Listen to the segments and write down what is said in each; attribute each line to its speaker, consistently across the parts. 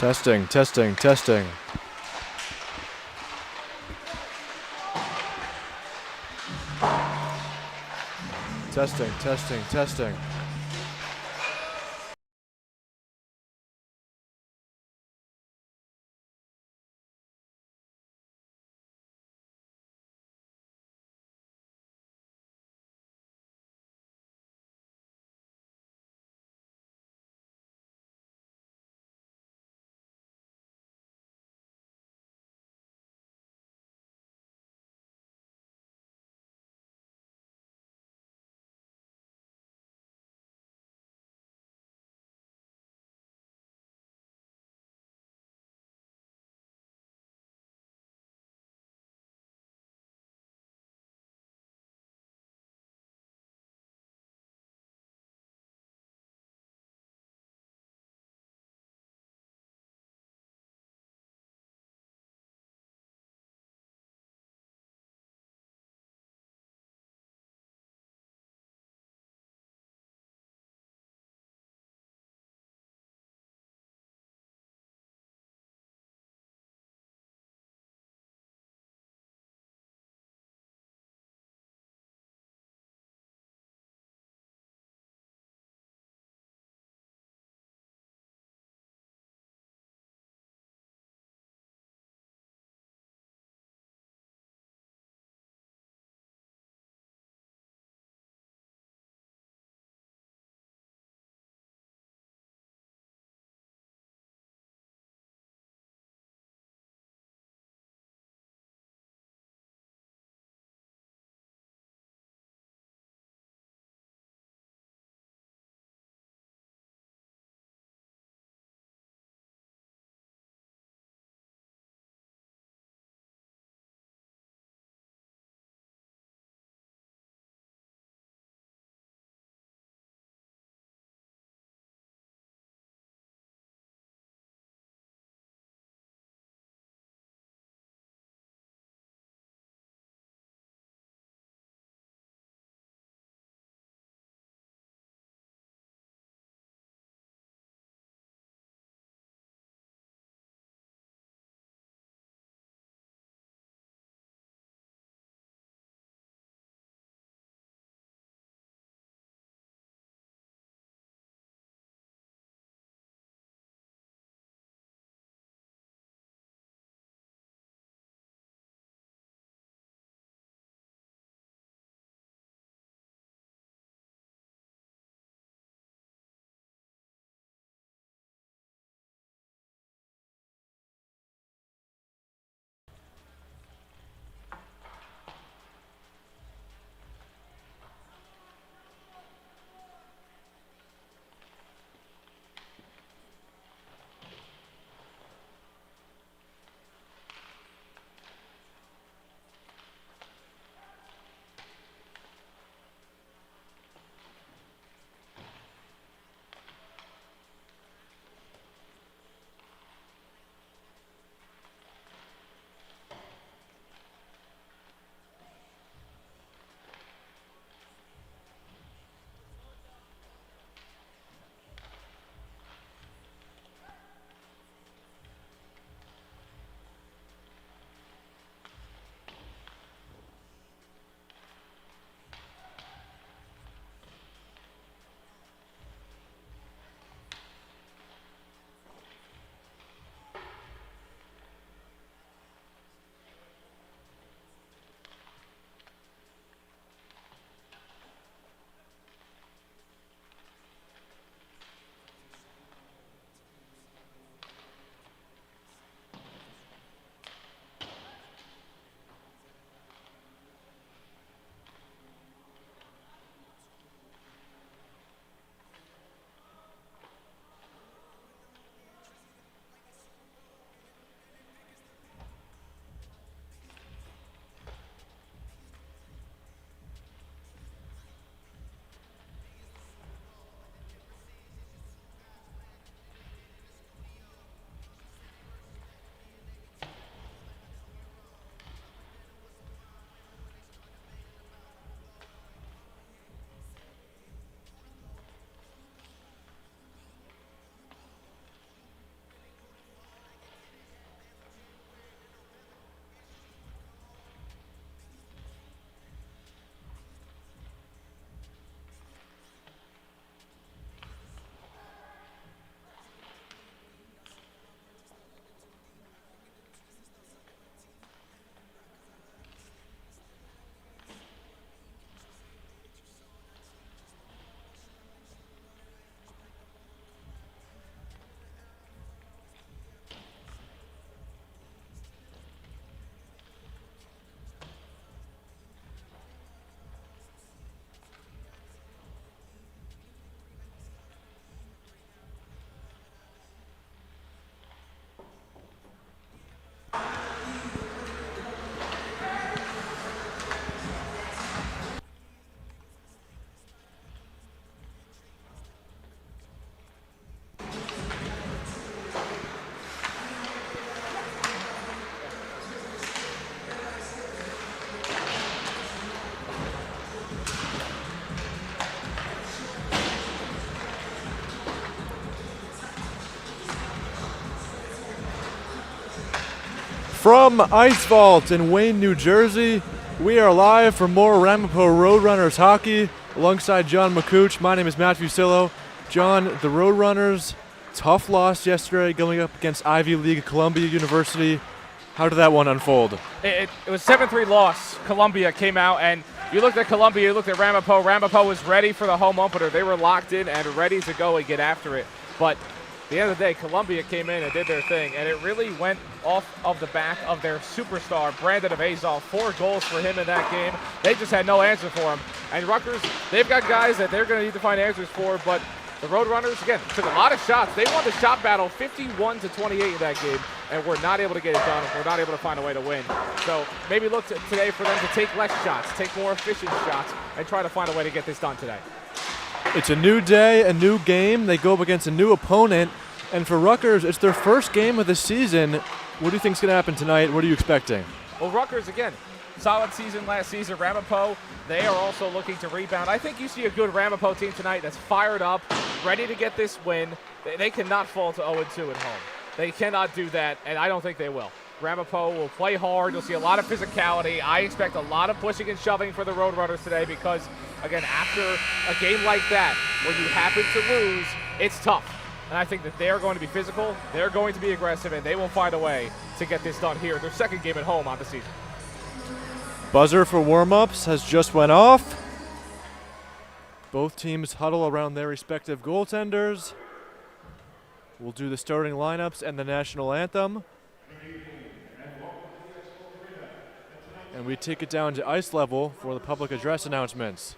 Speaker 1: Testing, testing, testing. Testing, testing, testing. From IceVault in Wayne, New Jersey, we are live for more Ramapo Roadrunners hockey alongside John McCooch. My name is Matthew Sillo. John, the Roadrunners, tough loss yesterday going up against Ivy League Columbia University. How did that one unfold?
Speaker 2: It was 7-3 loss. Columbia came out, and you looked at Columbia, you looked at Ramapo. Ramapo was ready for the home opener. They were locked in and ready to go and get after it. But at the end of the day, Columbia came in and did their thing, and it really went off of the back of their superstar, Brandon Avazal. 4 goals for him in that game. They just had no answer for him. And Rutgers, they've got guys that they're going to need to find answers for, but the Roadrunners, again, took a lot of shots. They won the shot battle 51-28 in that game, and were not able to get it done. We're not able to find a way to win. So maybe look today for them to take less shots, take more efficient shots, and try to find a way to get this done today.
Speaker 1: It's a new day, a new game. They go up against a new opponent. And for Rutgers, it's their first game of the season. What do you think is going to happen tonight? What are you expecting?
Speaker 2: Well, Rutgers, again, solid season last season. Ramapo, they are also looking to rebound. I think you see a good Ramapo team tonight that's fired up, ready to get this win. They cannot fall to 0-2 at home. They cannot do that, and I don't think they will. Ramapo will play hard. You'll see a lot of physicality. I expect a lot of pushing and shoving for the Roadrunners today because, again, after a game like that where you happen to lose, it's tough. And I think that they're going to be physical, they're going to be aggressive, and they will find a way to get this done here. Their second game at home on the season.
Speaker 1: Buzzer for Warmups has just went off. Both teams huddle around their respective goaltenders. We'll do the starting lineups and the national anthem. And we take it down to ice level for the public address announcements.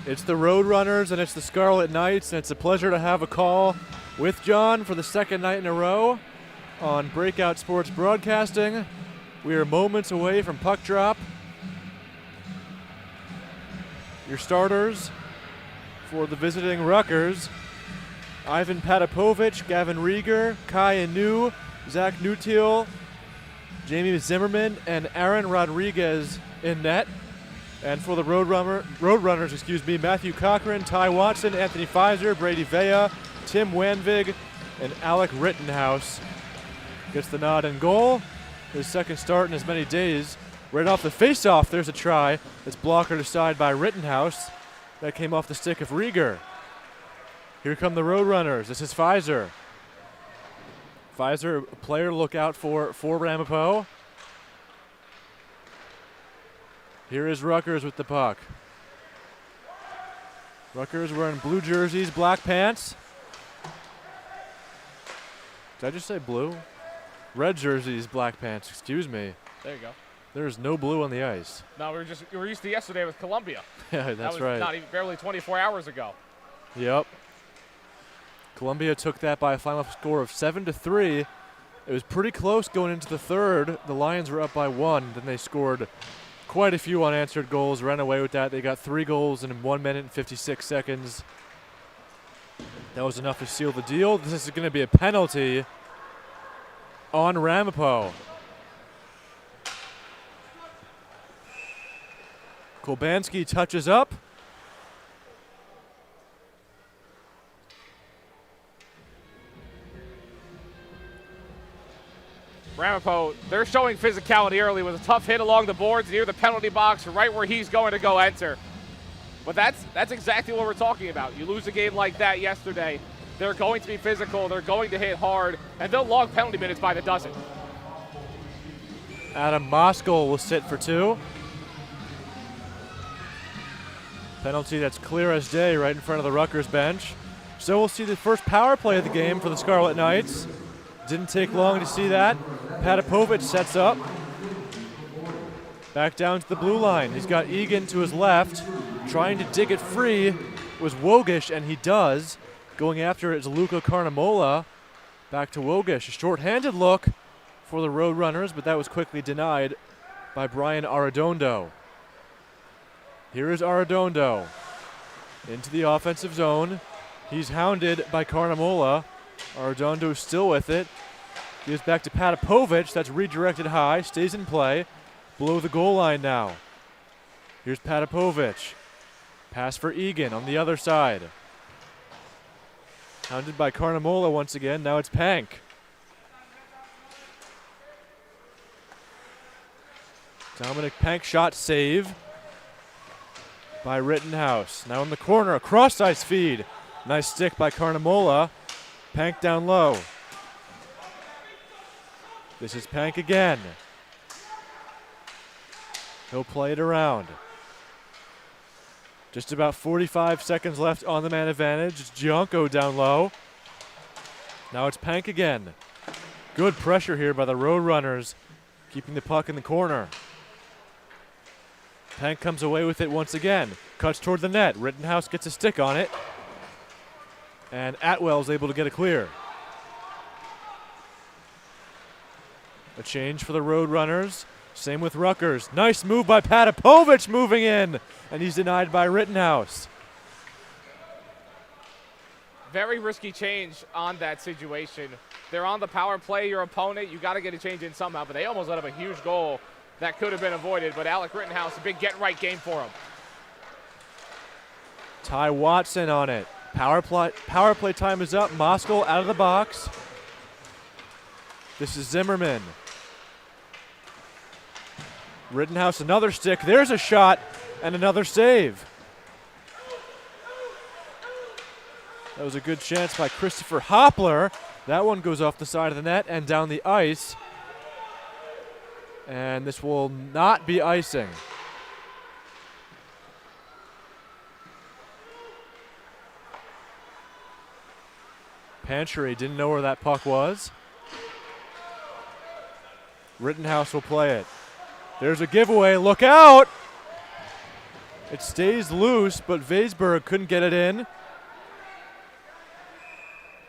Speaker 1: It's the Roadrunners and it's the Scarlet Knights, and it's a pleasure to have a call with John for the second night in a row on Breakout Sports Broadcasting. We are moments away from puck drop. Your starters for the visiting Rutgers: Ivan Patapovich, Gavin Rieger, Kai Inu, Zach Nutiel, Jamie Zimmerman, and Aaron Rodriguez in net. And for the Roadrunners, Matthew Cochran, Ty Watson, Anthony Pfizer, Brady Vea, Tim Wanvig, and Alec Rittenhouse gets the nod in goal. His second start in as many days. Right off the face-off, there's a try. It's blockered aside by Rittenhouse. That came off the stick of Rieger. Here come the Roadrunners. This is Pfizer. Pfizer, a player to look out for Ramapo. Here is Rutgers with the puck. Rutgers wearing blue jerseys, black pants. Did I just say blue? Red jerseys, black pants, excuse me.
Speaker 2: There you go.
Speaker 1: There's no blue on the ice.
Speaker 2: No, we were used to yesterday with Columbia.
Speaker 1: Yeah, that's
Speaker 2: that was
Speaker 1: right.
Speaker 2: Not even barely 24 hours ago.
Speaker 1: Yep. Columbia took that by a final score of 7-3. It was pretty close going into the third. The Lions were up by 1. Then they scored quite a few unanswered goals, ran away with that. They got 3 goals in 1 minute and 56 seconds. That was enough to seal the deal. This is going to be a penalty on Ramapo. Kolbanski touches up.
Speaker 2: Ramapo, they're showing physicality early with a tough hit along the boards near the penalty box, right where he's going to go enter. But that's exactly what we're talking about. You lose a game like that yesterday, they're going to be physical, they're going to hit hard, and they'll log penalty minutes by the dozen.
Speaker 1: Adam Moskal will sit for 2. Penalty that's clear as day right in front of the Rutgers bench. So we'll see the first power play of the game for the Scarlet Knights. Didn't take long to see that. Patapovich sets up. Back down to the blue line. He's got Egan to his left. Trying to dig it free was Wogish, and he does. Going after it is Luca Carnamola. Back to Wogish. A short-handed look for the Roadrunners, but that was quickly denied by Brian Arredondo. Here is Arredondo into the offensive zone. He's hounded by Carnamola. Arredondo still with it. Gives back to Patapovich. That's redirected high. Stays in play. Below the goal line now. Here's Patapovich. Pass for Egan on the other side. Hounded by Carnamola once again. Now it's Pank. Dominic Pank shot save by Rittenhouse. Now in the corner, a cross-ice feed. Nice stick by Carnamola. Pank down low. This is Pank again. He'll play it around. Just about 45 seconds left on the man advantage. It's Gianco down low. Now it's Pank again. Good pressure here by the Roadrunners, keeping the puck in the corner. Pank comes away with it once again. Cuts toward the net. Rittenhouse gets a stick on it. And Atwell's able to get a clear. A change for the Roadrunners. Same with Rutgers. Nice move by Patapovich moving in. And he's denied by Rittenhouse.
Speaker 2: Very risky change on that situation. They're on the power play, your opponent. You got to get a change in somehow. But they almost let up a huge goal that could have been avoided. But Alec Rittenhouse, a big get-right game for him.
Speaker 1: Ty Watson on it. Power play time is up. Moskal out of the box. This is Zimmerman. Rittenhouse, another stick. There's a shot and another save. That was a good chance by Christopher Hopler. That one goes off the side of the net and down the ice. And this will not be icing. Pantry didn't know where that puck was. Rittenhouse will play it. There's a giveaway. Look out! It stays loose, but Vaisberg couldn't get it in.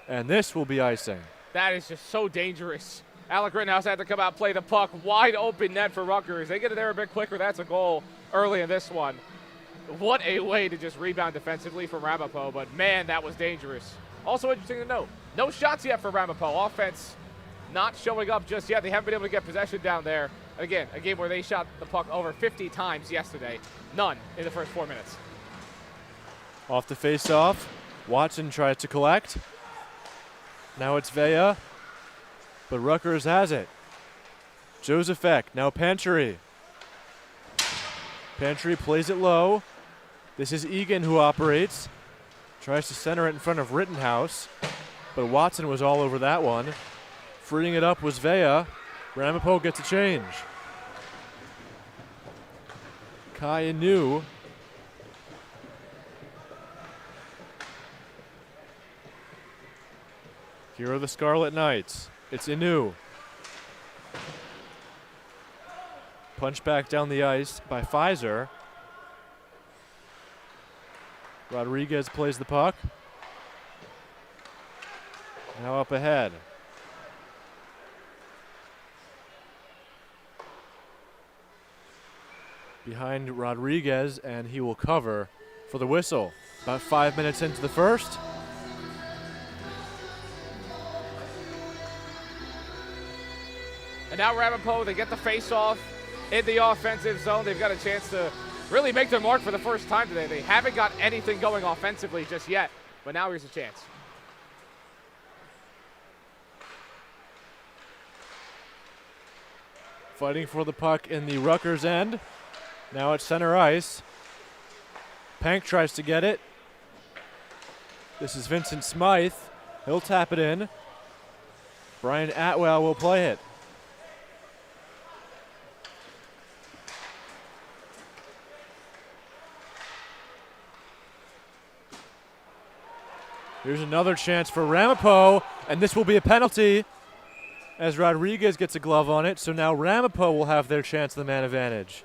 Speaker 1: And this will be icing.
Speaker 2: That is just so dangerous. Alec Rittenhouse had to come out, play the puck. Wide open net for Rutgers. They get it there a bit quicker. That's a goal early in this one. What a way to just rebound defensively from Ramapo, but man, that was dangerous. Also interesting to note, no shots yet for Ramapo. Offense not showing up just yet. They haven't been able to get possession down there. Again, a game where they shot the puck over 50 times yesterday. None in the first 4 minutes.
Speaker 1: Off the face-off, Watson tries to collect. Now it's Vea, but Rutgers has it. Josefek, now Pantry. Pantry plays it low. This is Egan who operates. Tries to center it in front of Rittenhouse, but Watson was all over that one. Freeing it up was Vea. Ramapo gets a change. Kai Inu. Here are the Scarlet Knights. It's Inu. Punch back down the ice by Pfizer. Rodriguez plays the puck. Now up ahead. Behind Rodriguez, and he will cover for the whistle. About 5 minutes into the first.
Speaker 2: And now Ramapo, they get the face-off in the offensive zone. They've got a chance to really make their mark for the first time today. They haven't got anything going offensively just yet, but now here's a chance.
Speaker 1: Fighting for the puck in the Rutgers end. Now at center ice. Pank tries to get it. This is Vincent Smythe. He'll tap it in. Brian Atwell will play it. Here's another chance for Ramapo, and this will be a penalty as Rodriguez gets a glove on it. So now Ramapo will have their chance of the man advantage.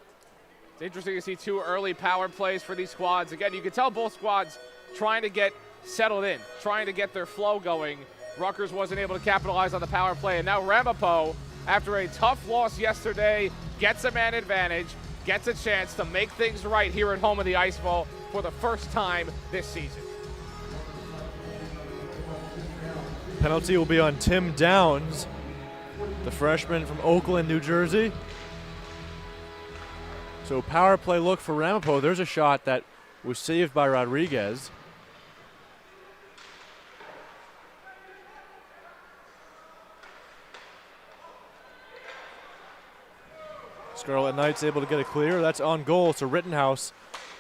Speaker 2: It's interesting to see two early power plays for these squads. Again, you can tell both squads trying to get settled in, trying to get their flow going. Rutgers wasn't able to capitalize on the power play, and now Ramapo, after a tough loss yesterday, gets a man advantage, gets a chance to make things right here at home in the IceVault for the first time this season.
Speaker 1: Penalty will be on Tim Downs, the freshman from Oakland, New Jersey. So power play look for Ramapo. There's a shot that was saved by Rodriguez. Scarlet Knights able to get it clear. That's on goal, so Rittenhouse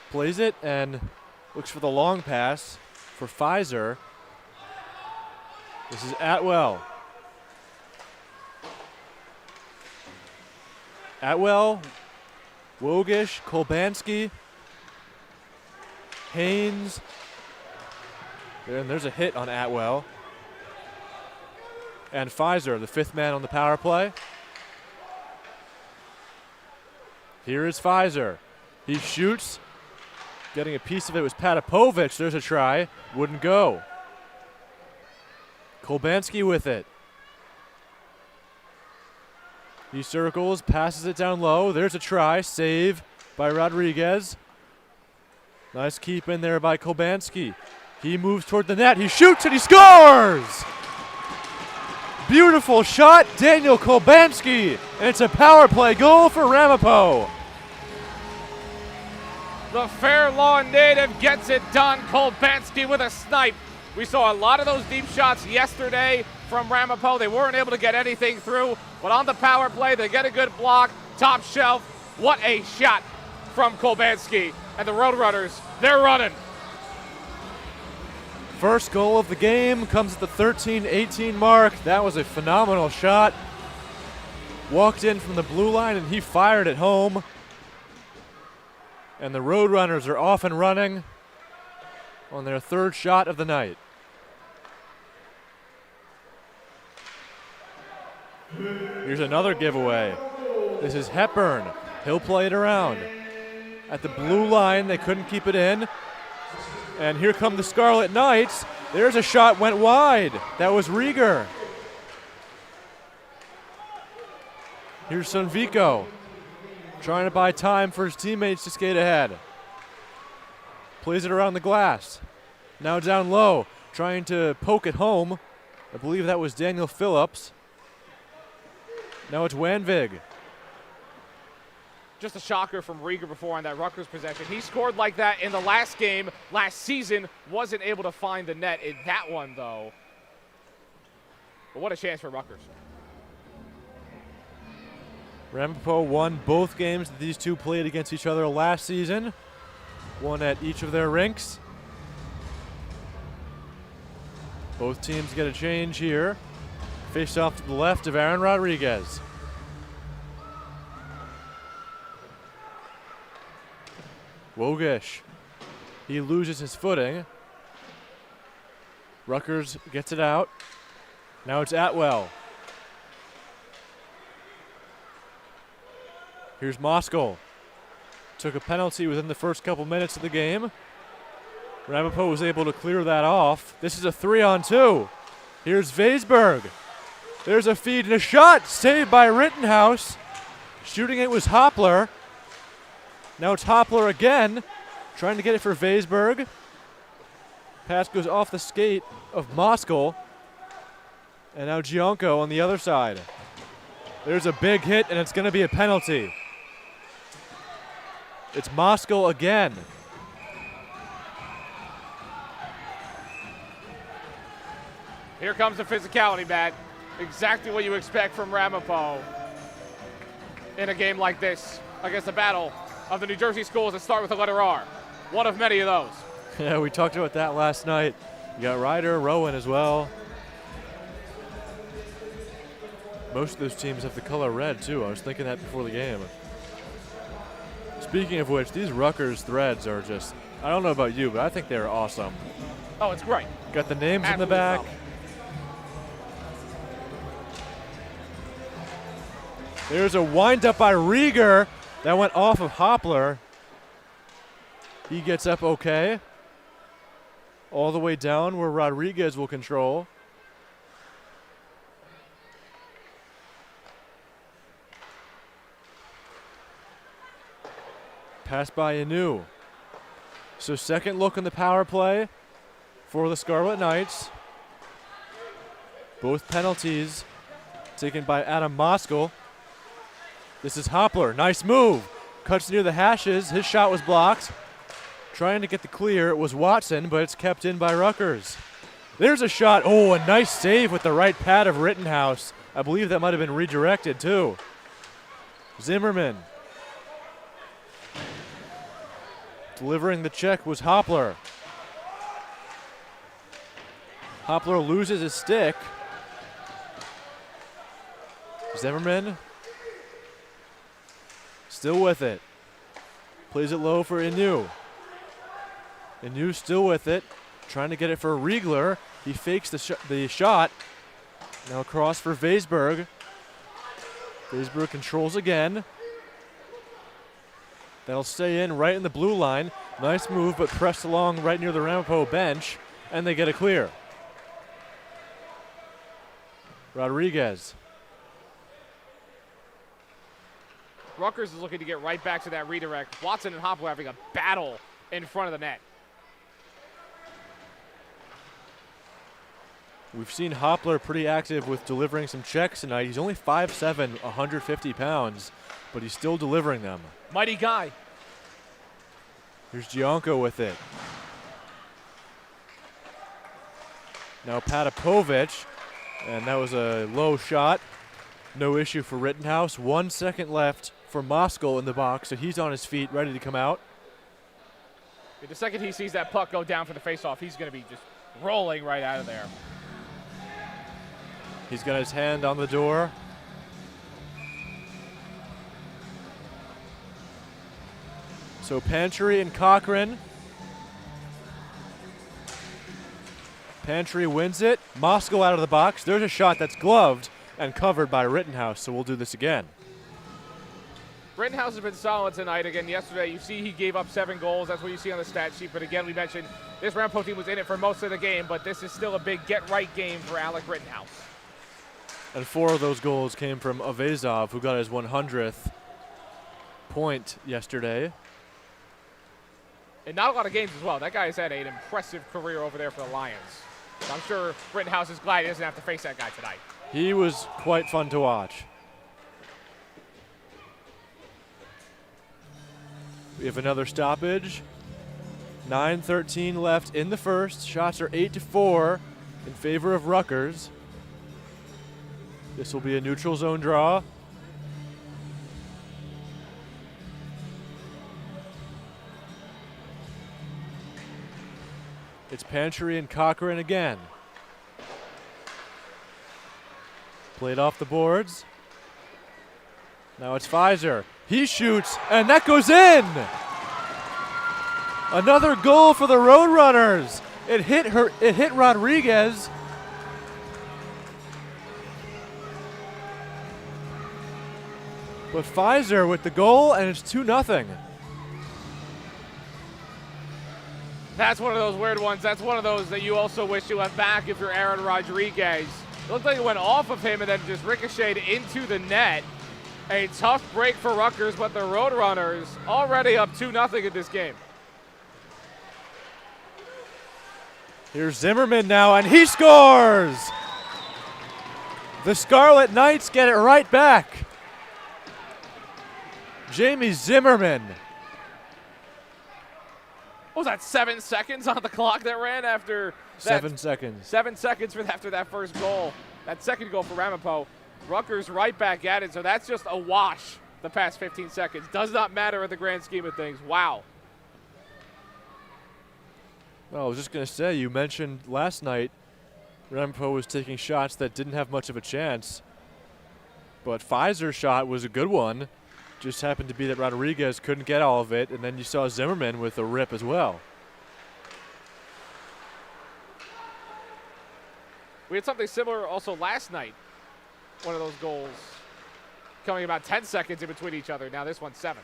Speaker 1: plays it and looks for the long pass for Pfizer. This is Atwell. Atwell, Wogish, Kolbansky, Haynes. And there's a hit on Atwell. And Pfizer, the fifth man on the power play. Here is Pfizer. He shoots. Getting a piece of it was Patapovich. There's a try. Wouldn't go. Kolbansky with it. He circles, passes it down low. There's a try. Save by Rodriguez. Nice keep in there by Kolbansky. He moves toward the net. He shoots and he scores! Beautiful shot, Daniel Kolbansky. And it's a power play goal for Ramapo.
Speaker 2: The Fair Lawn native gets it done. Kolbansky with a snipe. We saw a lot of those deep shots yesterday from Ramapo. They weren't able to get anything through, but on the power play, they get a good block, top shelf. What a shot from Kolbansky. And the Roadrunners, they're running.
Speaker 1: First goal of the game comes at the 13-18 mark. That was a phenomenal shot. Walked in from the blue line and he fired it home. And the Roadrunners are off and running on their third shot of the night. Here's another giveaway. This is Hepburn. He'll play it around. At the blue line, they couldn't keep it in. And here come the Scarlet Knights. There's a shot, went wide. That was Rieger. Here's Sonvico, trying to buy time for his teammates to skate ahead. Plays it around the glass. Now down low, trying to poke it home. I believe that was Daniel Phillips. Now it's Wanvig.
Speaker 2: Just a shocker from Rieger before on that Rutgers possession. He scored like that in the last game last season. Wasn't able to find the net in that one, though. But what a chance for Rutgers.
Speaker 1: Ramapo won both games that these two played against each other last season. One at each of their rinks. Both teams get a change here. Faced off to the left of Aaron Rodriguez. Wogish. He loses his footing. Rutgers gets it out. Now it's Atwell. Here's Moskal. Took a penalty within the first couple minutes of the game. Ramapo was able to clear that off. This is a 3-on-2. Here's Vaisberg. There's a feed and a shot. Saved by Rittenhouse. Shooting it was Hoppler. Now it's Hoppler again. Trying to get it for Vaisberg. Pass goes off the skate of Moskal. And now Gianco on the other side. There's a big hit, and it's going to be a penalty. It's Moskal again.
Speaker 2: Here comes the physicality, Matt. Exactly what you expect from Ramapo in a game like this against the battle of the New Jersey schools that start with the letter R. One of many of those.
Speaker 1: Yeah, we talked about that last night. You got Ryder, Rowan as well. Most of those teams have the color red, too. I was thinking that before the game. Speaking of which, these Rutgers threads are just, I don't know about you, but I think they're awesome.
Speaker 2: Oh, it's great.
Speaker 1: Got the names in the
Speaker 2: Absolutely
Speaker 1: back.
Speaker 2: phenomenal.
Speaker 1: There's a wind-up by Rieger that went off of Hoppler. He gets up okay. All the way down where Rodriguez will control. Pass by Anu. So second look on the power play for the Scarlet Knights. Both penalties taken by Adam Moskal. This is Hoppler. Nice move. Cuts near the hashes. His shot was blocked. Trying to get the clear. It was Watson, but it's kept in by Rutgers. There's a shot. Oh, a nice save with the right pad of Rittenhouse. I believe that might have been redirected, too. Zimmerman. Delivering the check was Hoppler. Hoppler loses his stick. Zimmerman still with it. Plays it low for Inu. Inu still with it. Trying to get it for Riegler. He fakes the shot. Now cross for Vaisberg. Vaisberg controls again. That'll stay in right in the blue line. Nice move, but pressed along right near the Ramapo bench, and they get a clear. Rodriguez.
Speaker 2: Rutgers is looking to get right back to that redirect. Watson and Hoppler having a battle in front of the net.
Speaker 1: We've seen Hoppler pretty active with delivering some checks tonight. He's only 5'7", 150 pounds, but he's still delivering them.
Speaker 2: Mighty guy.
Speaker 1: Here's Gianco with it. Now Patapovic, and that was a low shot. No issue for Rittenhouse. 1 second left for Moskal in the box, so he's on his feet, ready to come out.
Speaker 2: The second he sees that puck go down for the faceoff, he's going to be just rolling right out of there.
Speaker 1: He's got his hand on the door. So Pantry and Cochran. Pantry wins it. Moskal out of the box. There's a shot that's gloved and covered by Rittenhouse, so we'll do this again.
Speaker 2: Rittenhouse has been solid tonight. Again, yesterday, you see he gave up 7 goals. That's what you see on the stat sheet. But again, we mentioned this Ramapo team was in it for most of the game, but this is still a big get-right game for Alec Rittenhouse.
Speaker 1: And 4 of those goals came from Avezov, who got his 100th point yesterday.
Speaker 2: in not a lot of games as well. That guy's had an impressive career over there for the Lions. So I'm sure Rittenhouse is glad he doesn't have to face that guy tonight.
Speaker 1: He was quite fun to watch. We have another stoppage. 9:13 left in the first. Shots are 8-4 in favor of Rutgers. This will be a neutral zone draw. It's Pantry and Cochran again. Played off the boards. Now it's Pfizer. He shoots, and that goes in! Another goal for the Roadrunners. It hit Rodriguez. But Pfizer with the goal, and it's 2-0.
Speaker 2: That's one of those weird ones. That's one of those that you also wish you went back if you're Aaron Rodriguez. It looked like it went off of him and then just ricocheted into the net. A tough break for Rutgers, but the Roadrunners already up 2-0 in this game.
Speaker 1: Here's Zimmerman now, and he scores! The Scarlet Knights get it right back. Jamie Zimmerman.
Speaker 2: What was that, 7 seconds on the clock that ran after that?
Speaker 1: 7 seconds.
Speaker 2: 7 seconds after that first goal. That second goal for Ramapo. Rutgers right back at it, so that's just a wash the past 15 seconds. Does not matter in the grand scheme of things. Wow.
Speaker 1: Well, I was just going to say, you mentioned last night Ramapo was taking shots that didn't have much of a chance. But Pfizer's shot was a good one. Just happened to be that Rodriguez couldn't get all of it, and then you saw Zimmerman with a rip as well.
Speaker 2: We had something similar also last night. One of those goals coming about 10 seconds in between each other. Now this one's 7.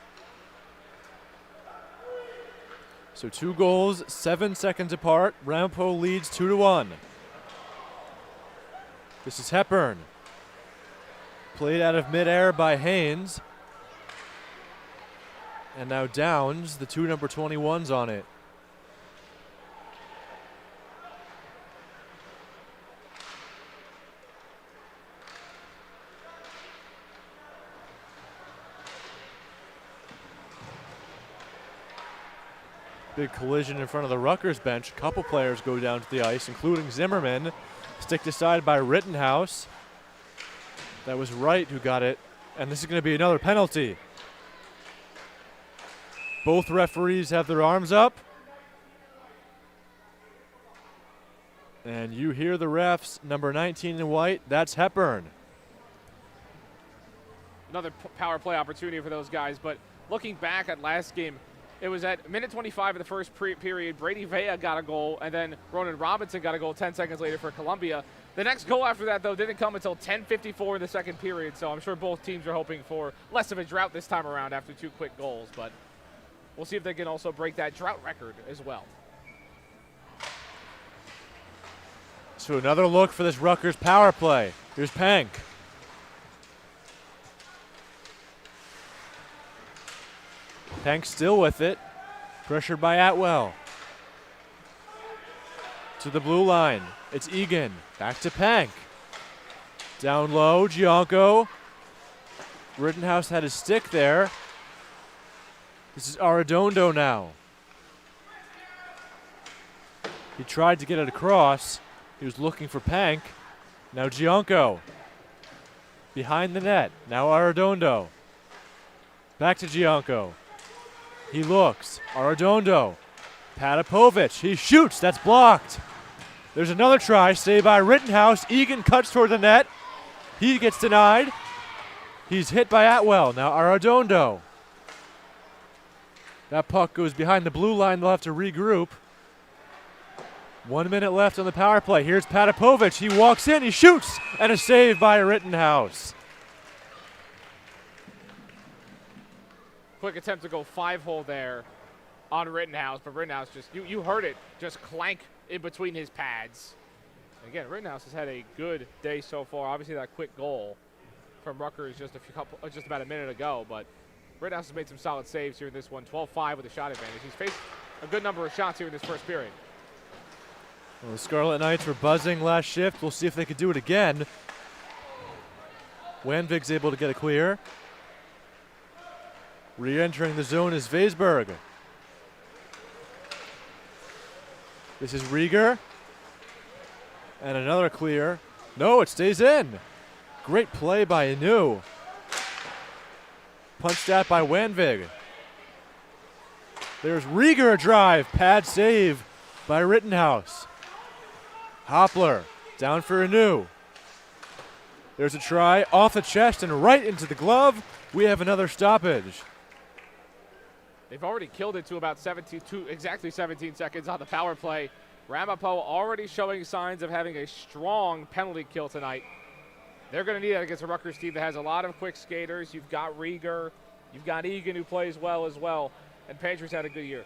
Speaker 1: So 2 goals, 7 seconds apart. Ramapo leads 2-1. This is Hepburn. Played out of midair by Haynes. And now Downs, the 2 number 21s on it. Big collision in front of the Rutgers bench. A couple players go down to the ice, including Zimmerman. Sticked aside by Rittenhouse. That was Wright who got it. And this is going to be another penalty. Both referees have their arms up. And you hear the refs, number 19 in white, that's Hepburn.
Speaker 2: Another power play opportunity for those guys, but looking back at last game, it was at minute 25 of the first period. Brady Vea got a goal, and then Ronan Robinson got a goal 10 seconds later for Columbia. The next goal after that, though, didn't come until 10:54 in the second period, so I'm sure both teams are hoping for less of a drought this time around after 2 quick goals, but we'll see if they can also break that drought record as well.
Speaker 1: So another look for this Rutgers power play. Here's Pank. Pank still with it. Pressured by Atwell. To the blue line. It's Egan. Back to Pank. Down low, Gianco. Rittenhouse had his stick there. This is Arredondo now. He tried to get it across. He was looking for Pank. Now Gianco. Behind the net. Now Arredondo. Back to Gianco. He looks. Arredondo. Patapovic. He shoots. That's blocked. There's another try. Saved by Rittenhouse. Egan cuts toward the net. He gets denied. He's hit by Atwell. Now Arredondo. That puck goes behind the blue line. They'll have to regroup. 1 minute left on the power play. Here's Patapovic. He walks in. He shoots. And a save by Rittenhouse.
Speaker 2: Quick attempt to go 5-hole there on Rittenhouse, but Rittenhouse just, you heard it, just clank in between his pads. Again, Rittenhouse has had a good day so far. Obviously, that quick goal from Rutgers just about a minute ago, but Rittenhouse has made some solid saves here in this one. 12-5 with a shot advantage. He's faced a good number of shots here in this first period.
Speaker 1: Well, the Scarlet Knights were buzzing last shift. We'll see if they could do it again. Wanvig's able to get a clear. Re-entering the zone is Vaisberg. This is Rieger. And another clear. No, it stays in. Great play by Inu. Punched out by Wanvig. There's Rieger, a drive. Pad save by Rittenhouse. Hoppler down for Inu. There's a try off the chest and right into the glove. We have another stoppage.
Speaker 2: They've already killed it to about exactly 17 seconds on the power play. Ramapo already showing signs of having a strong penalty kill tonight. They're going to need that against a Rutgers team that has a lot of quick skaters. You've got Rieger. You've got Egan, who plays well as well. And Patriots had a good year.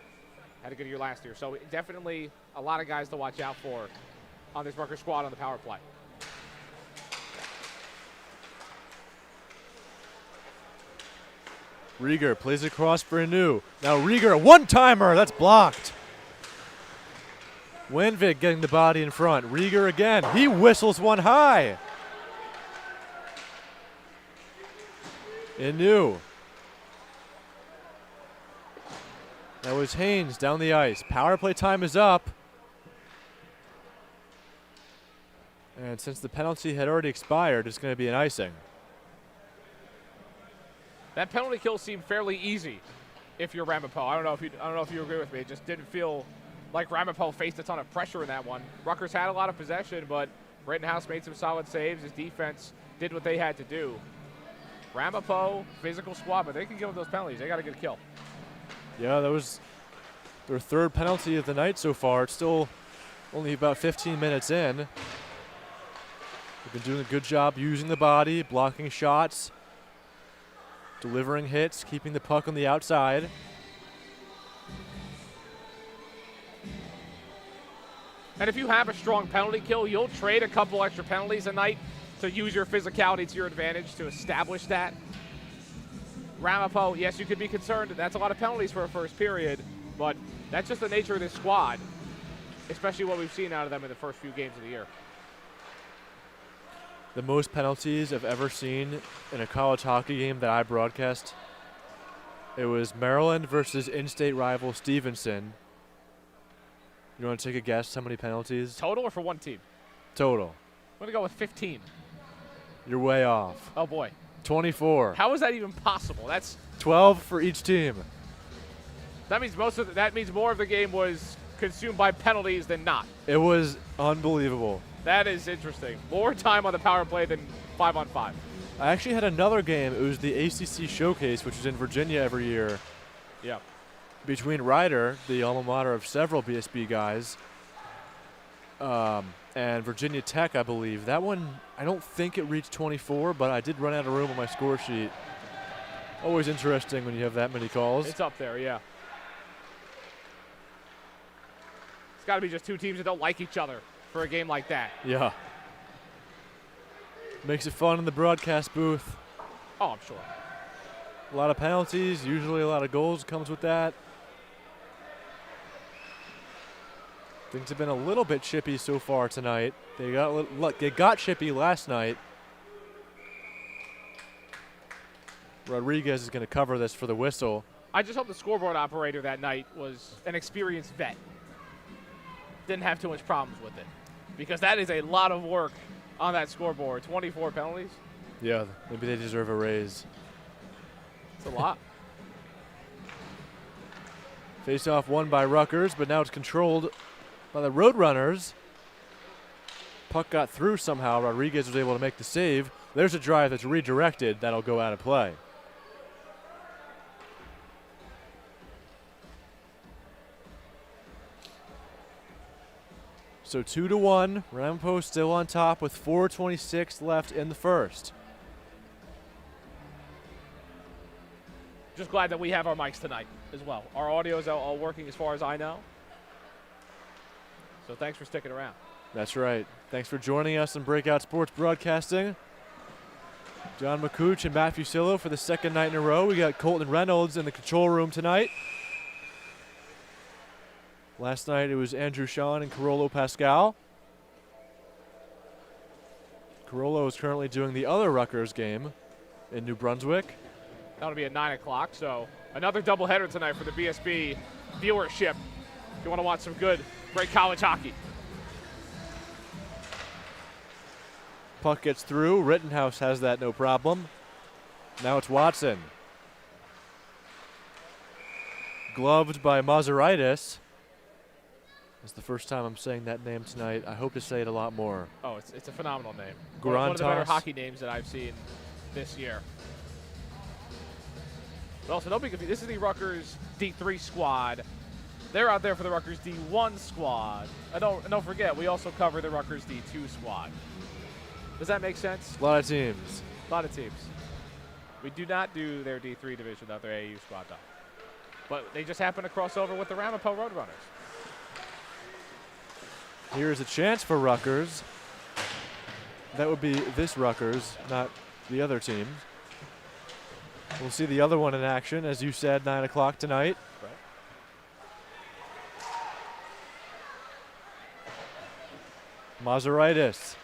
Speaker 2: Had a good year last year. So definitely a lot of guys to watch out for on this Rutgers squad on the power play.
Speaker 1: Rieger plays across for Inu. Now Rieger, a one-timer. That's blocked. Wanvig getting the body in front. Rieger again. He whistles one high. Inu. That was Haynes down the ice. Power play time is up. And since the penalty had already expired, it's going to be an icing.
Speaker 2: That penalty kill seemed fairly easy if you're Ramapo. I don't know if you agree with me. It just didn't feel like Ramapo faced a ton of pressure in that one. Rutgers had a lot of possession, but Rittenhouse made some solid saves. His defense did what they had to do. Ramapo, physical squad, but they can give them those penalties. They got a good kill.
Speaker 1: Yeah, that was their third penalty of the night so far. It's still only about 15 minutes in. They've been doing a good job using the body, blocking shots, delivering hits, keeping the puck on the outside.
Speaker 2: And if you have a strong penalty kill, you'll trade a couple extra penalties a night to use your physicality to your advantage to establish that. Ramapo, yes, you could be concerned. That's a lot of penalties for a first period, but that's just the nature of this squad, especially what we've seen out of them in the first few games of the year.
Speaker 1: The most penalties I've ever seen in a college hockey game that I broadcast, it was Maryland versus in-state rival Stevenson. You want to take a guess how many penalties?
Speaker 2: Total or for one team?
Speaker 1: Total.
Speaker 2: I'm going to go with 15.
Speaker 1: You're way off.
Speaker 2: Oh, boy.
Speaker 1: 24.
Speaker 2: How is that even possible? That's
Speaker 1: 12 for each team.
Speaker 2: That means more of the game was consumed by penalties than not.
Speaker 1: It was unbelievable.
Speaker 2: That is interesting. More time on the power play than 5-on-5.
Speaker 1: I actually had another game. It was the ACC Showcase, which is in Virginia every year.
Speaker 2: Yeah.
Speaker 1: Between Rider, the alma mater of several BSB guys, and Virginia Tech, I believe. That one, I don't think it reached 24, but I did run out of room on my score sheet. Always interesting when you have that many calls.
Speaker 2: It's up there, yeah. It's got to be just two teams that don't like each other for a game like that.
Speaker 1: Yeah. Makes it fun in the broadcast booth.
Speaker 2: Oh, I'm sure.
Speaker 1: A lot of penalties, usually a lot of goals comes with that. Things have been a little bit chippy so far tonight. They got chippy last night. Rodriguez is going to cover this for the whistle.
Speaker 2: I just hope the scoreboard operator that night was an experienced vet. Didn't have too much problems with it. Because that is a lot of work on that scoreboard. 24 penalties.
Speaker 1: Yeah, maybe they deserve a raise.
Speaker 2: It's a lot.
Speaker 1: Face-off won by Rutgers, but now it's controlled by the Roadrunners. Puck got through somehow. Rodriguez was able to make the save. There's a drive that's redirected. That'll go out of play. So 2-1. Ramapo still on top with 4:26 left in the first.
Speaker 2: Just glad that we have our mics tonight as well. Our audio is all working as far as I know. So thanks for sticking around.
Speaker 1: That's right. Thanks for joining us in Breakout Sports Broadcasting. John McCooch and Matt Fusillo for the second night in a row. We got Colton Reynolds in the control room tonight. Last night it was Andrew Sean and Carollo Pascal. Carollo is currently doing the other Rutgers game in New Brunswick.
Speaker 2: That'll be at 9 o'clock, so another doubleheader tonight for the BSB viewership if you want to watch some great college hockey.
Speaker 1: Puck gets through. Rittenhouse has that no problem. Now it's Watson. Gloved by Mazaritis. It's the first time I'm saying that name tonight. I hope to say it a lot more.
Speaker 2: Oh, it's a phenomenal name.
Speaker 1: Garantas.
Speaker 2: One of the better hockey names that I've seen this year. But also, don't be confused. This is the Rutgers D3 squad. They're out there for the Rutgers D1 squad. And don't forget, we also cover the Rutgers D2 squad. Does that make sense?
Speaker 1: A lot of teams.
Speaker 2: A lot of teams. We do not do their D3 division of their AAU squad, though. But they just happen to cross over with the Ramapo Roadrunners.
Speaker 1: Here's a chance for Rutgers. That would be this Rutgers, not the other teams. We'll see the other one in action, as you said, 9 o'clock tonight.
Speaker 2: Right.
Speaker 1: Mazaritis.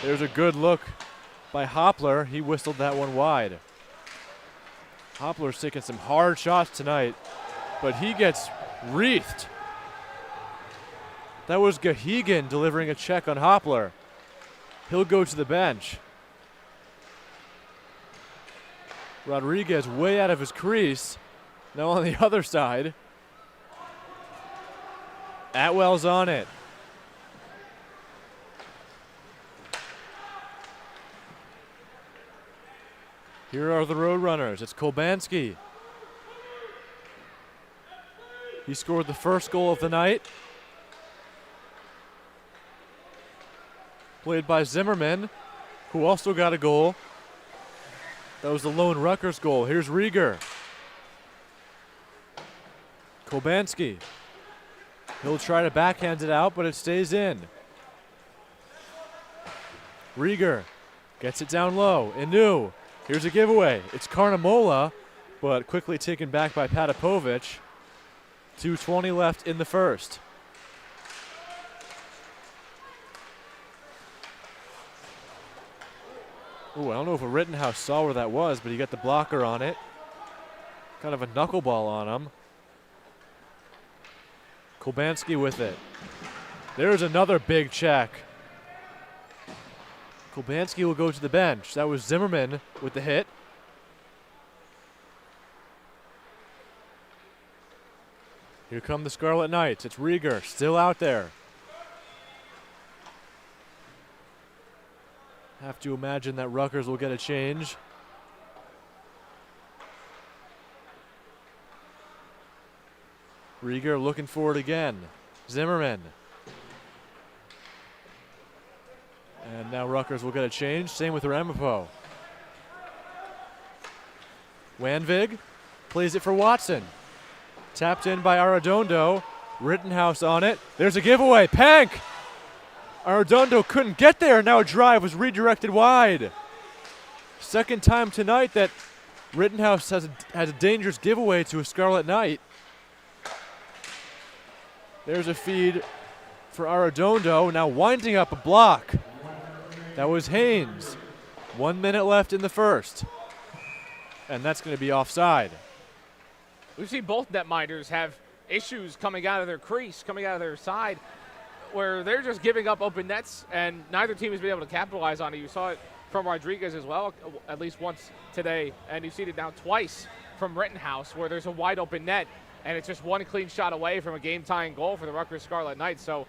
Speaker 1: There's a good look by Hoppler. He whistled that one wide. Hoppler's taking some hard shots tonight, but he gets wreathed. That was Gahigan delivering a check on Hoppler. He'll go to the bench. Rodriguez way out of his crease. Now on the other side. Atwell's on it. Here are the Roadrunners. It's Kolbanski. He scored the first goal of the night. Played by Zimmerman, who also got a goal. That was the lone Rutgers goal. Here's Rieger. Kolbanski. He'll try to backhand it out, but it stays in. Rieger gets it down low. Inu. Here's a giveaway. It's Carnamola, but quickly taken back by Patapovic. 2:20 left in the first. Ooh, I don't know if a Rittenhouse saw where that was, but he got the blocker on it. Kind of a knuckleball on him. Kolbanski with it. There's another big check. Kolbanski will go to the bench. That was Zimmerman with the hit. Here come the Scarlet Knights. It's Rieger, still out there. Have to imagine that Rutgers will get a change. Rieger looking for it again. Zimmerman. And now Rutgers will get a change. Same with Ramapo. Wanvig plays it for Watson. Tapped in by Arredondo. Rittenhouse on it. There's a giveaway. Pank! Arredondo couldn't get there. Now a drive was redirected wide. Second time tonight that Rittenhouse has a dangerous giveaway to a Scarlet Knight. There's a feed for Arredondo. Now winding up a block. That was Haynes. 1 minute left in the first. And that's going to be offside.
Speaker 2: We've seen both netminders have issues coming out of their crease, coming out of their side, where they're just giving up open nets, and neither team has been able to capitalize on it. You saw it from Rodriguez as well, at least once today, and you've seen it now twice from Rittenhouse, where there's a wide open net, and it's just one clean shot away from a game-tying goal for the Rutgers Scarlet Knights. So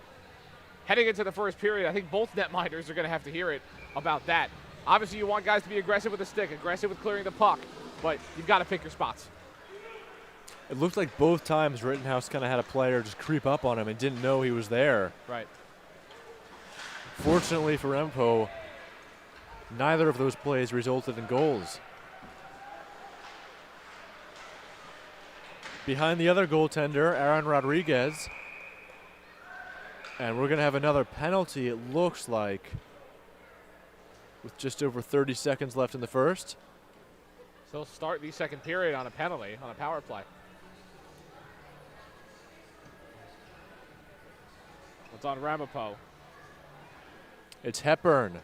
Speaker 2: heading into the first period, I think both netminders are going to have to hear it about that. Obviously, you want guys to be aggressive with the stick, aggressive with clearing the puck, but you've got to pick your spots.
Speaker 1: It looked like both times Rittenhouse kind of had a player just creep up on him and didn't know he was there.
Speaker 2: Right.
Speaker 1: Fortunately for Ramapo, neither of those plays resulted in goals. Behind the other goaltender, Aaron Rodriguez. And we're going to have another penalty, it looks like, with just over 30 seconds left in the first.
Speaker 2: So they'll start the second period on a penalty, on a power play. It's on Ramapo.
Speaker 1: It's Hepburn.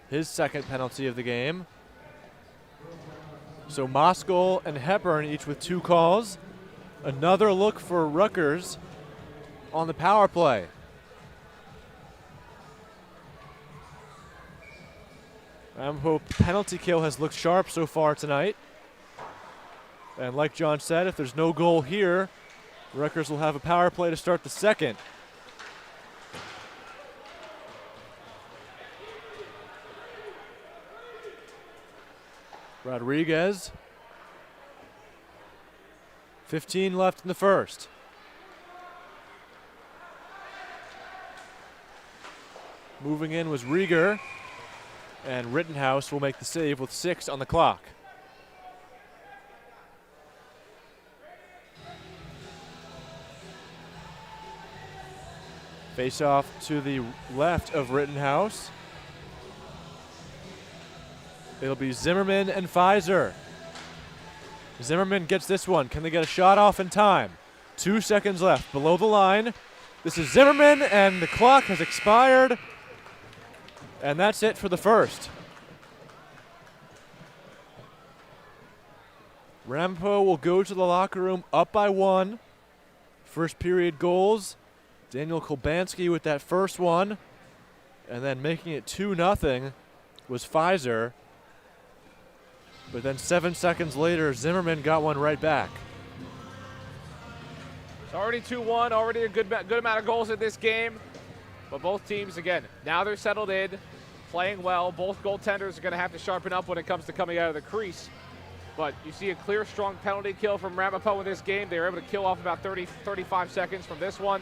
Speaker 1: His second penalty of the game. So Moskal and Hepburn each with 2 calls. Another look for Rutgers on the power play. Ramapo penalty kill has looked sharp so far tonight. And like John said, if there's no goal here, Rutgers will have a power play to start the second. Rodriguez. 15 left in the first. Moving in was Rieger, and Rittenhouse will make the save with 6 on the clock. Face off to the left of Rittenhouse. It'll be Zimmerman and Pfizer. Zimmerman gets this one. Can they get a shot off in time? 2 seconds left below the line. This is Zimmerman, and the clock has expired. And that's it for the first. Ramapo will go to the locker room up by 1. First period goals. Daniel Kolbansky with that first one. And then making it 2-0 was Pfizer. But then 7 seconds later, Zimmerman got one right back.
Speaker 2: It's already 2-1, already a good amount of goals in this game. But both teams, again, now they're settled in, playing well. Both goaltenders are going to have to sharpen up when it comes to coming out of the crease. But you see a clear, strong penalty kill from Ramapo in this game. They were able to kill off about 35 seconds from this one.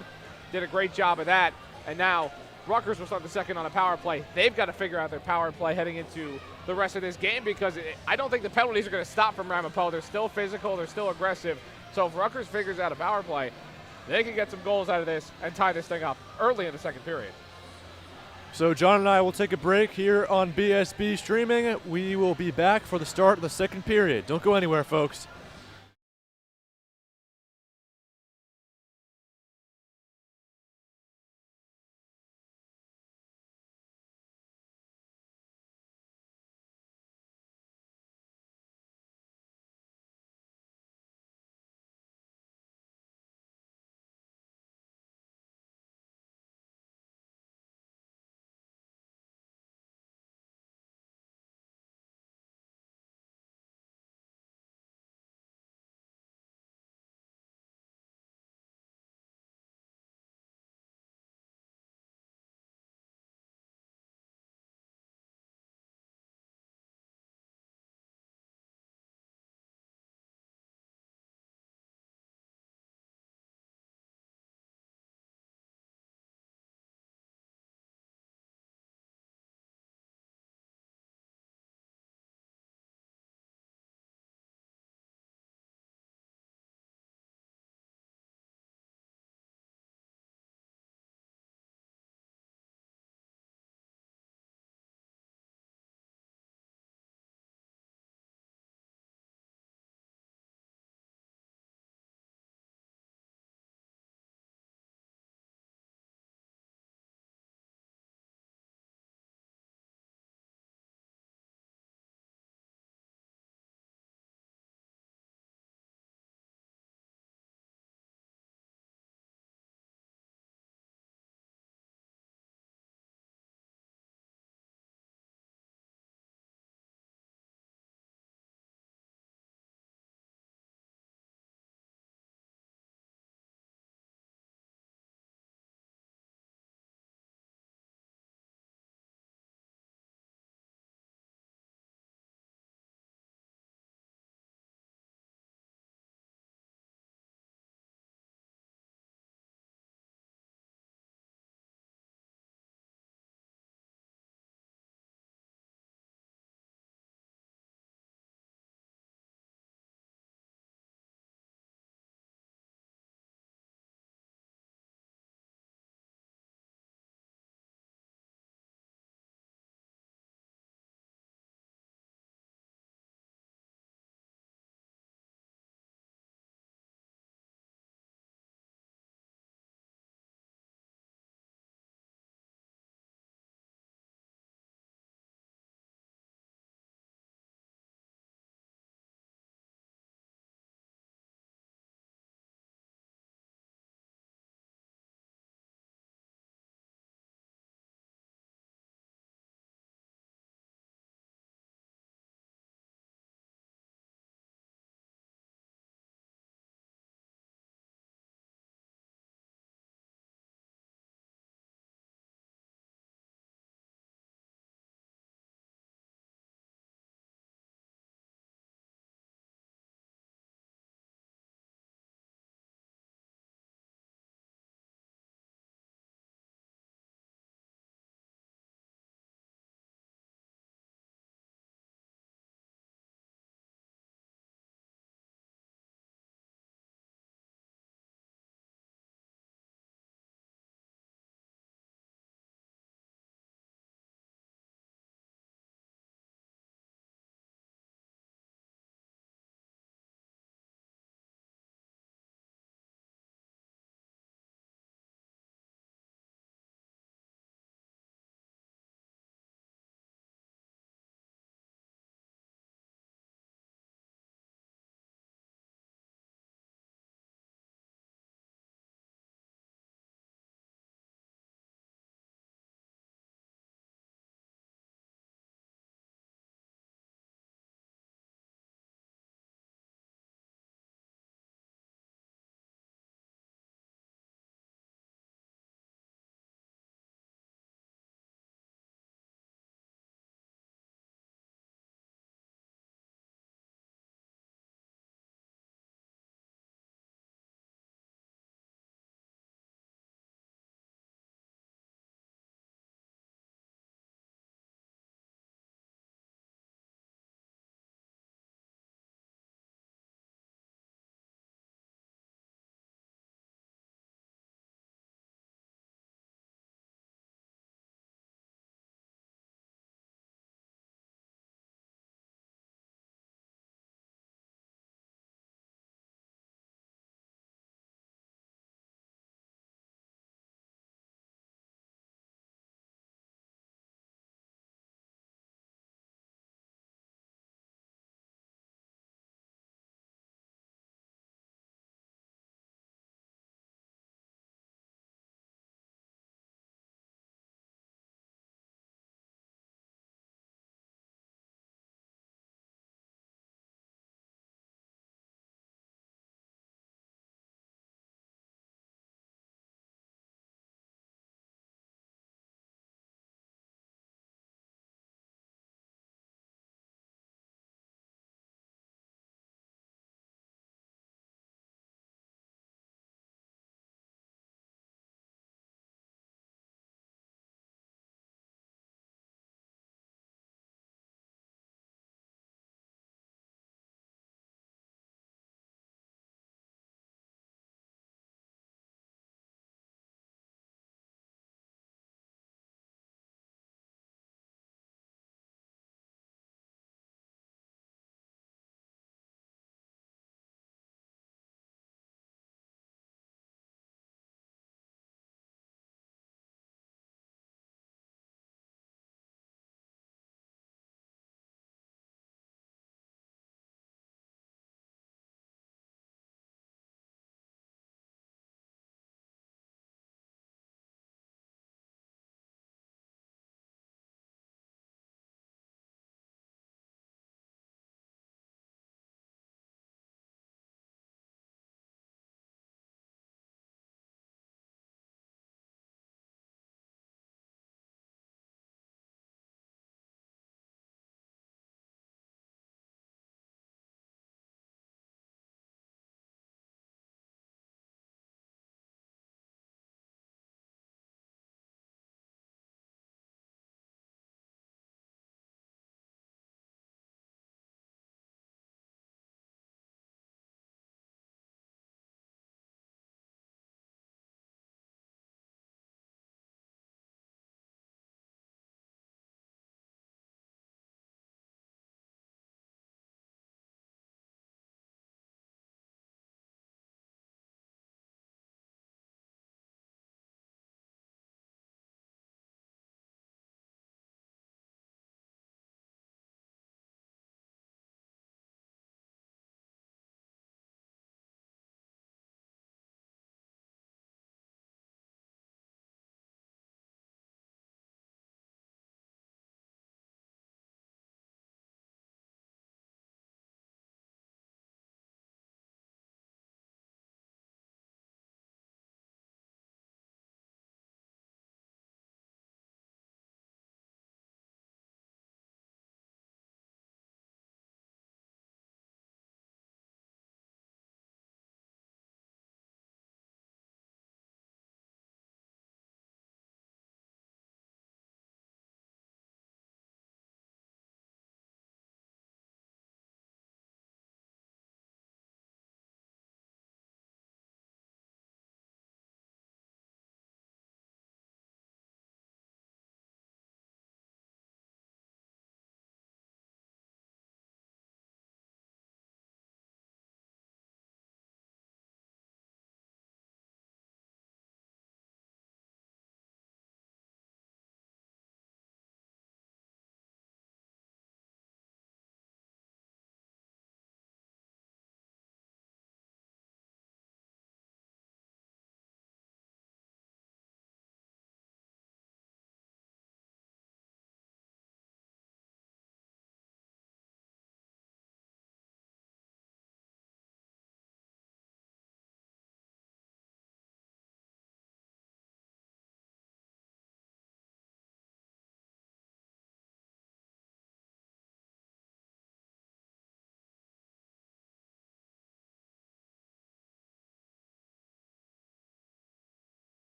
Speaker 2: Did a great job of that. And now Rutgers will start the second on a power play. They've got to figure out their power play heading into the rest of this game because I don't think the penalties are going to stop from Ramapo. They're still physical. They're still aggressive. So if Rutgers figures out a power play, they can get some goals out of this and tie this thing up early in the second period.
Speaker 1: So John and I will take a break here on BSB Streaming. We will be back for the start of the second period. Don't go anywhere, folks.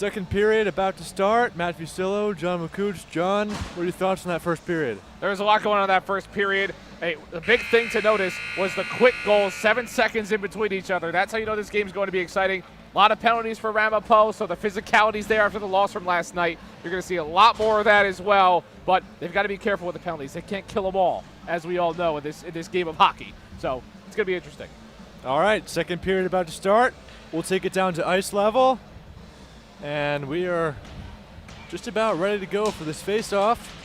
Speaker 1: Second period about to start. Matt Fusillo, John McCooch. John, what are your thoughts on that first period?
Speaker 2: There was a lot going on in that first period. Hey, the big thing to notice was the quick goals, 7 seconds in between each other. That's how you know this game's going to be exciting. A lot of penalties for Ramapo, so the physicality's there after the loss from last night. You're going to see a lot more of that as well, but they've got to be careful with the penalties. They can't kill them all, as we all know in this game of hockey. So it's going to be interesting.
Speaker 1: All right, second period about to start. We'll take it down to ice level, and we are just about ready to go for this face-off.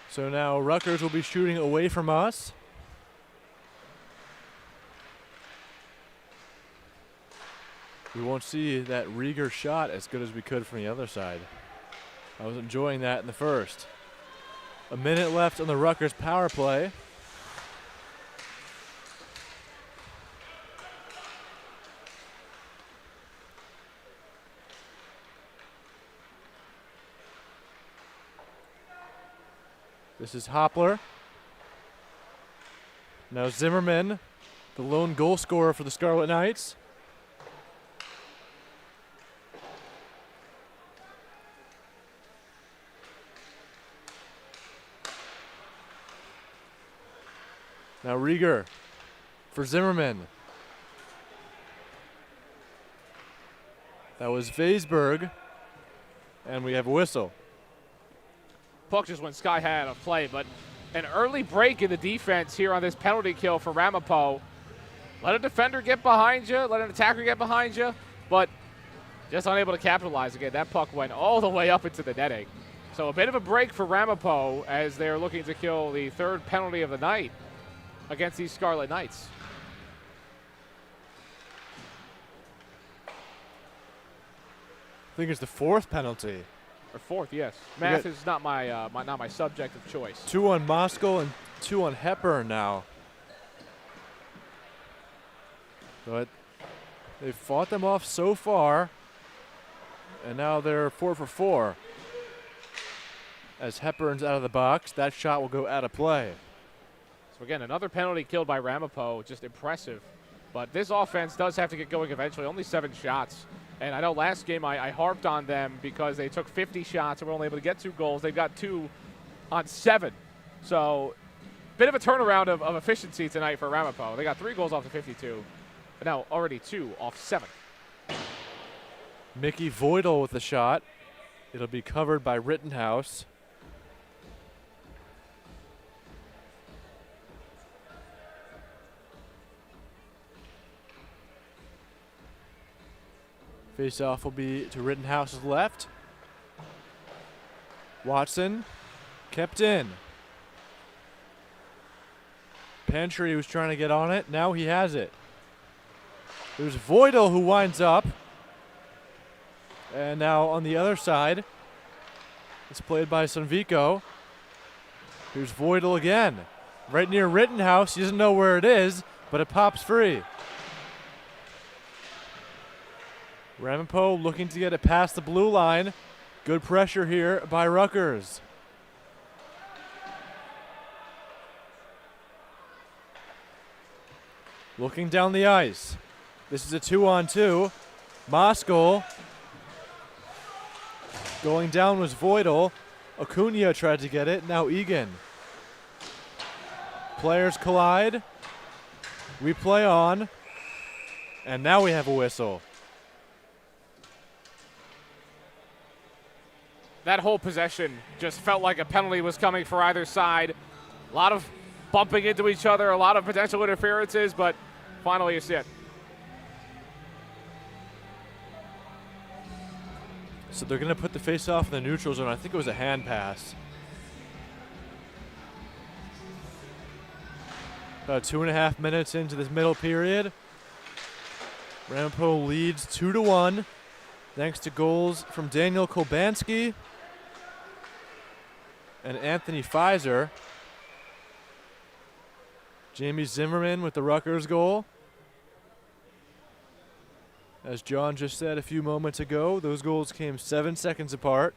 Speaker 1: So now Rutgers will be shooting away from us. We won't see that Rieger shot as good as we could from the other side. I was enjoying that in the first. A minute left on the Rutgers power play. This is Hoppler. Now Zimmerman, the lone goal scorer for the Scarlet Knights. Now Rieger for Zimmerman. That was Vaisberg, and we have a whistle.
Speaker 2: Puck just went sky high out of play, but an early break in the defense here on this penalty kill for Ramapo. Let a defender get behind you, let an attacker get behind you, but just unable to capitalize again. That puck went all the way up into the netting. So a bit of a break for Ramapo as they're looking to kill the third penalty of the night against these Scarlet Knights.
Speaker 1: I think it's the fourth penalty.
Speaker 2: Or fourth, yes. Math is not my not my subject of choice.
Speaker 1: 2 on Moskal and 2 on Hepburn now. But they've fought them off so far, and now they're 4 for 4. As Hepburn's out of the box, that shot will go out of play.
Speaker 2: So again, another penalty killed by Ramapo, just impressive. But this offense does have to get going eventually. Only 7 shots. And I know last game I harped on them because they took 50 shots and were only able to get 2 goals. They've got 2 on 7. So bit of a turnaround of efficiency tonight for Ramapo. They got 3 goals off the 52, but now already 2 off 7.
Speaker 1: Mickey Voidal with the shot. It'll be covered by Rittenhouse. Face-off will be to Rittenhouse's left. Watson kept in. Pantry was trying to get on it. Now he has it. There's Voidal who winds up. And now on the other side, it's played by Sonvico. Here's Voidal again. Right near Rittenhouse. He doesn't know where it is, but it pops free. Ramapo looking to get it past the blue line. Good pressure here by Rutgers. Looking down the ice. This is a 2-on-2. Moskal. Going down was Voidal. Acuna tried to get it. Now Egan. Players collide. We play on. And now we have a whistle.
Speaker 2: That whole possession just felt like a penalty was coming for either side. A lot of bumping into each other, a lot of potential interferences, but finally it's it.
Speaker 1: So they're going to put the face-off in the neutral zone. I think it was a hand pass. About 2.5 minutes into this middle period. Ramapo leads 2-1 thanks to goals from Daniel Kobanski and Anthony Pfizer. Jamie Zimmerman with the Rutgers goal. As John just said a few moments ago, those goals came 7 seconds apart.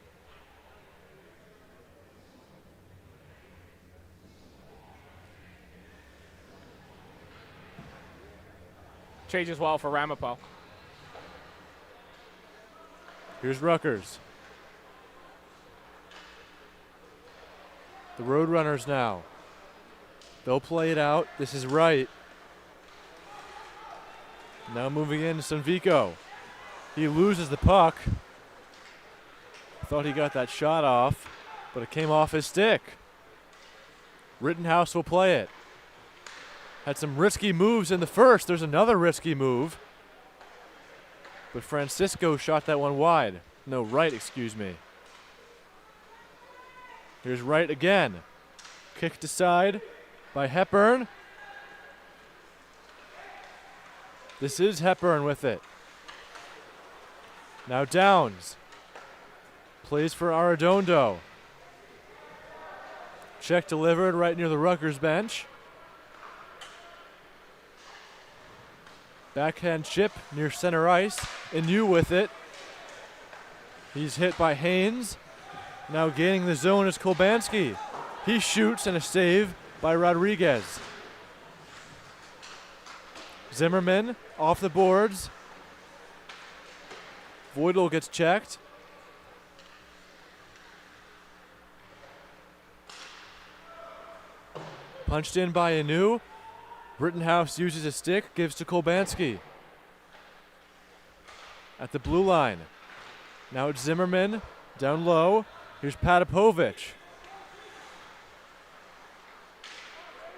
Speaker 2: changes well for Ramapo.
Speaker 1: Here's Rutgers. The Roadrunners now. They'll play it out. This is right. Now moving in to Sunvico. He loses the puck. Thought he got that shot off, but it came off his stick. Rittenhouse will play it. Had some risky moves in the first. There's another risky move. But Francisco shot that one wide. No, right, excuse me. Here's Wright again. Kicked aside by Hepburn. This is Hepburn with it. Now Downs. Plays for Arredondo. Check delivered right near the Rutgers bench. Backhand chip near center ice. Inu with it. He's hit by Haynes. Now gaining the zone is Kolbanski. He shoots and a save by Rodriguez. Zimmerman off the boards. Voidal gets checked. Punched in by Inu. Rittenhouse uses a stick, gives to Kolbanski. At the blue line. Now it's Zimmerman, down low. Here's Patapovich.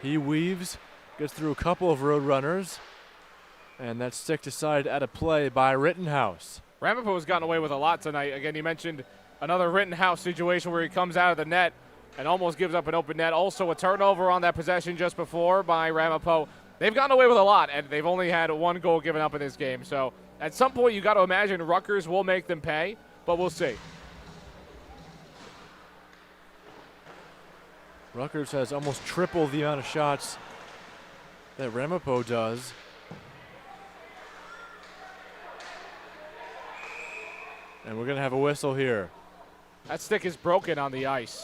Speaker 1: He weaves, gets through a couple of Roadrunners, and that's sticked aside at a play by Rittenhouse.
Speaker 2: Ramapo has gotten away with a lot tonight. Again, you mentioned another Rittenhouse situation where he comes out of the net and almost gives up an open net. Also a turnover on that possession just before by Ramapo. They've gotten away with a lot, and they've only had one goal given up in this game. So at some point, you got to imagine Rutgers will make them pay, but we'll see.
Speaker 1: Rutgers has almost triple the amount of shots that Ramapo does. And we're going to have a whistle here.
Speaker 2: That stick is broken on the ice.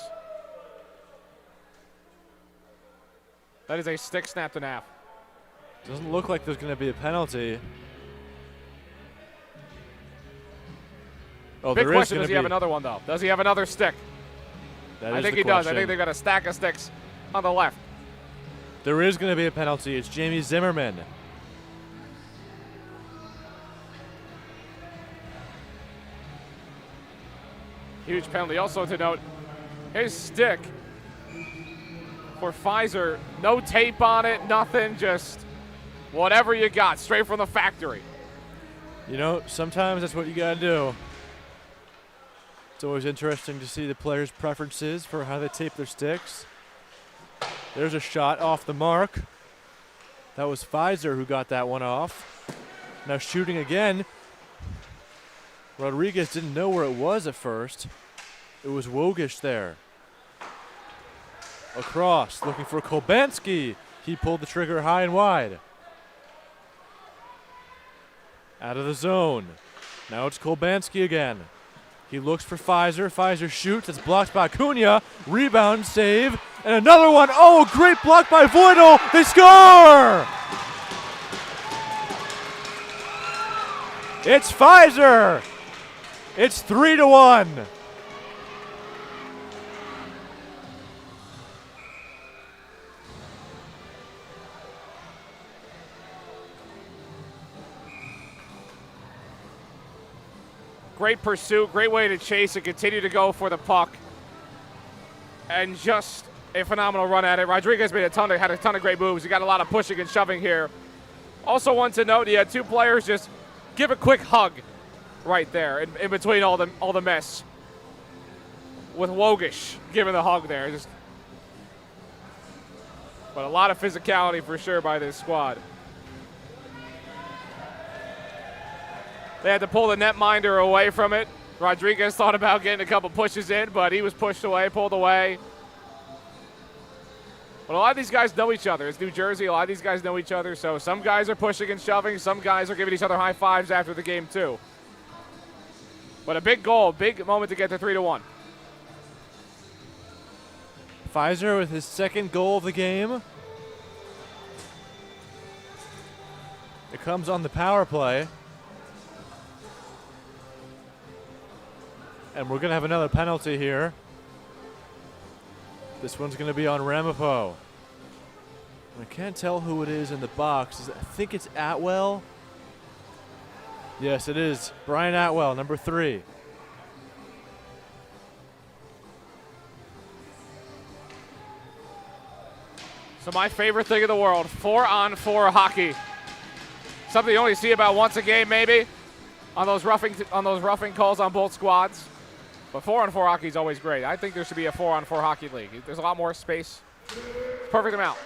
Speaker 2: That is a stick snapped in half.
Speaker 1: Doesn't look like there's going to be a penalty. Oh,
Speaker 2: Big
Speaker 1: there
Speaker 2: question,
Speaker 1: is
Speaker 2: does he have another one, though? Does he have another stick? I think he does. I think they've got a stack of sticks on the left.
Speaker 1: There is going to be a penalty. It's Jamie Zimmerman.
Speaker 2: Huge penalty. Also to note, his stick for Pfizer, no tape on it, nothing, just whatever you got, straight from the factory.
Speaker 1: You know, sometimes that's what you got to do. It's always interesting to see the players' preferences for how they tape their sticks. There's a shot off the mark. That was Pfizer who got that one off. Now shooting again. Rodriguez didn't know where it was at first. It was Wogish there. Across, looking for Kolbanski. He pulled the trigger high and wide. Out of the zone. Now it's Kolbanski again. He looks for Pfizer. Pfizer shoots. It's blocked by Cunha. Rebound, save. And another one. Oh, great block by Voidal. They score! It's Pfizer. It's 3-1.
Speaker 2: Great pursuit, great way to chase and continue to go for the puck. And just a phenomenal run at it. Rodriguez had a ton of great moves. He got a lot of pushing and shoving here. Also one to note, he had two players just give a quick hug right there in between all the mess. With Wogish giving the hug there. But a lot of physicality for sure by this squad. They had to pull the netminder away from it. Rodriguez thought about getting a couple pushes in, but he was pushed away, pulled away. But a lot of these guys know each other. It's New Jersey. A lot of these guys know each other. So some guys are pushing and shoving. Some guys are giving each other high fives after the game, too. But a big goal, big moment to get to 3-1.
Speaker 1: Pfizer with his second goal of the game. It comes on the power play. And we're going to have another penalty here. This one's going to be on Ramapo. I can't tell who it is in the box. I think it's Atwell. Yes, it is. Brian Atwell, number 3.
Speaker 2: So my favorite thing in the world, 4-on-4 hockey. Something you only see about once a game, maybe, on those roughing calls on both squads. But 4-on-4 hockey is always great. I think there should be a 4-on-4 hockey league. There's a lot more space. Perfect amount.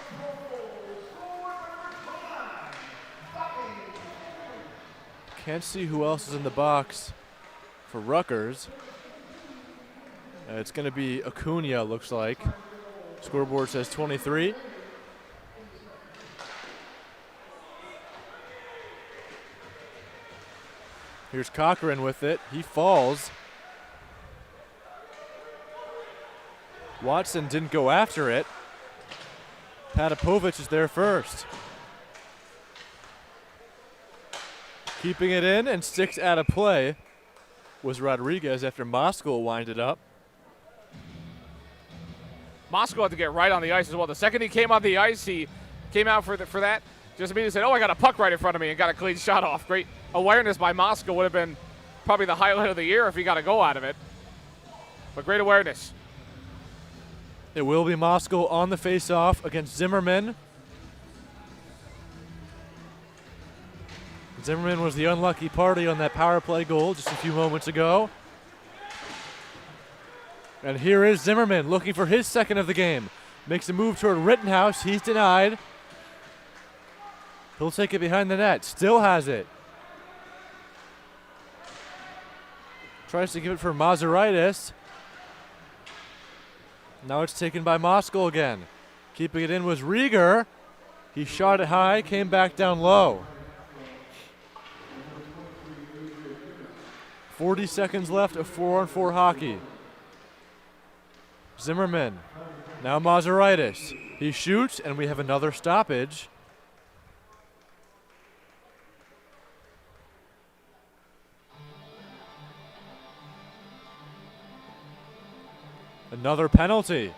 Speaker 1: Can't see who else is in the box for Rutgers. It's going to be Acuna, looks like. Scoreboard says 23. Here's Cochran with it. He falls. Watson didn't go after it. Patapovich is there first. Keeping it in and sticks out of play was Rodriguez after Moskal winded up.
Speaker 2: Moskal had to get right on the ice as well. The second he came on the ice, he came out for that. Just immediately said, oh, I got a puck right in front of me, and got a clean shot off. Great awareness by Moskal. Would have been probably the highlight of the year if he got a goal out of it. But great awareness.
Speaker 1: It will be Moskal on the face-off against Zimmerman. Zimmerman was the unlucky party on that power play goal just a few moments ago. And here is Zimmerman looking for his second of the game. Makes a move toward Rittenhouse. He's denied. He'll take it behind the net. Still has it. Tries to give it for Mazaritis. Now it's taken by Moskal again. Keeping it in was Rieger. He shot it high, came back down low. 40 seconds left of 4-on-4 hockey. Zimmerman. Now Mazaritis. He shoots, and we have another stoppage. Another penalty.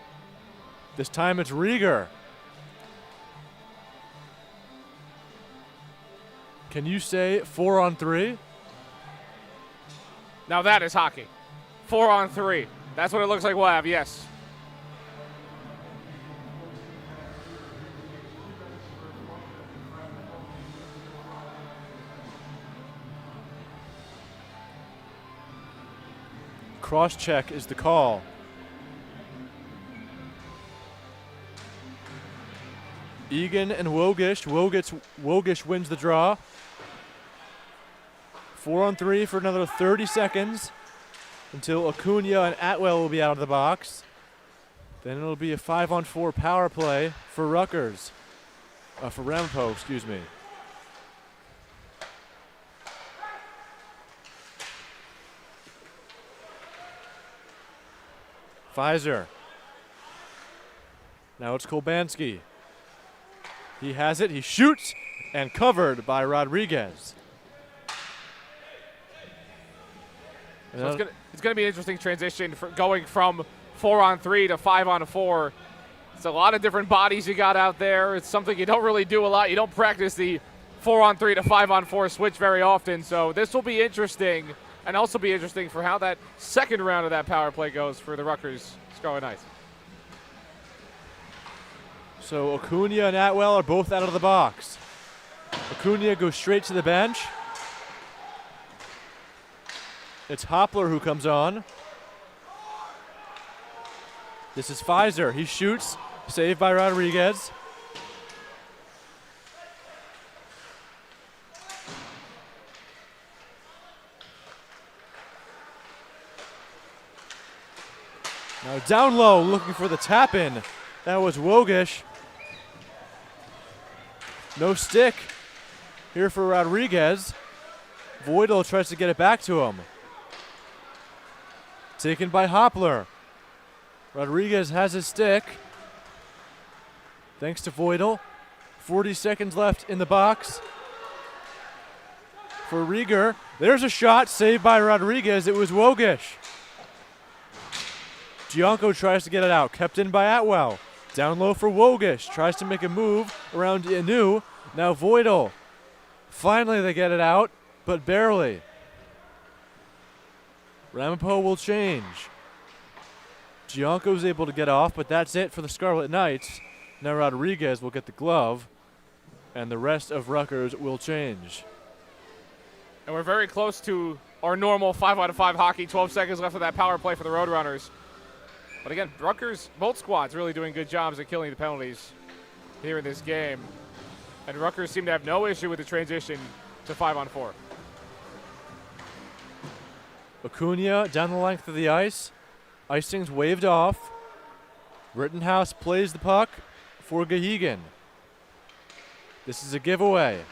Speaker 1: This time it's Rieger. Can you say 4-on-3?
Speaker 2: Now that is hockey. 4-on-3. That's what it looks like we'll have, yes.
Speaker 1: Cross-check is the call. Egan and Wogish. Wogish wins the draw. 4-on-3 for another 30 seconds until Acuna and Atwell will be out of the box. Then it'll be a 5-on-4 power play for Rutgers. For Ramapo, excuse me. Pfizer. Now it's Kolbanski. He has it, he shoots, and covered by Rodriguez.
Speaker 2: So it's going to be an interesting transition for going from 4-on-3 to 5-on-4. It's a lot of different bodies you got out there. It's something you don't really do a lot. You don't practice the 4-on-3 to 5-on-4 switch very often. So this will be interesting, and also be interesting for how that second round of that power play goes for the Rutgers Scarlet Knights.
Speaker 1: So Acuna and Atwell are both out of the box. Acuna goes straight to the bench. It's Hoppler who comes on. This is Pfizer. He shoots, saved by Rodriguez. Now down low, looking for the tap in. That was Wogish. No stick here for Rodriguez. Voidal tries to get it back to him. Taken by Hoppler. Rodriguez has his stick. Thanks to Voidal. 40 seconds left in the box. for Rieger. There's a shot saved by Rodriguez. It was Wogish. Gianco tries to get it out, kept in by Atwell. Down low for Wogish, tries to make a move around Anu. Now Voidal. Finally they get it out, but barely. Ramapo will change. Gianco's able to get off, but that's it for the Scarlet Knights. Now Rodriguez will get the glove, and the rest of Rutgers will change.
Speaker 2: And we're very close to our normal 5-out-of-5 hockey. 12 seconds left of that power play for the Roadrunners. But again, Rutgers, both squads really doing good jobs at killing the penalties here in this game. And Rutgers seem to have no issue with the transition to 5-on-4.
Speaker 1: Acuna down the length of the ice. Icing's waved off. Rittenhouse plays the puck for Gahigan. This is a giveaway.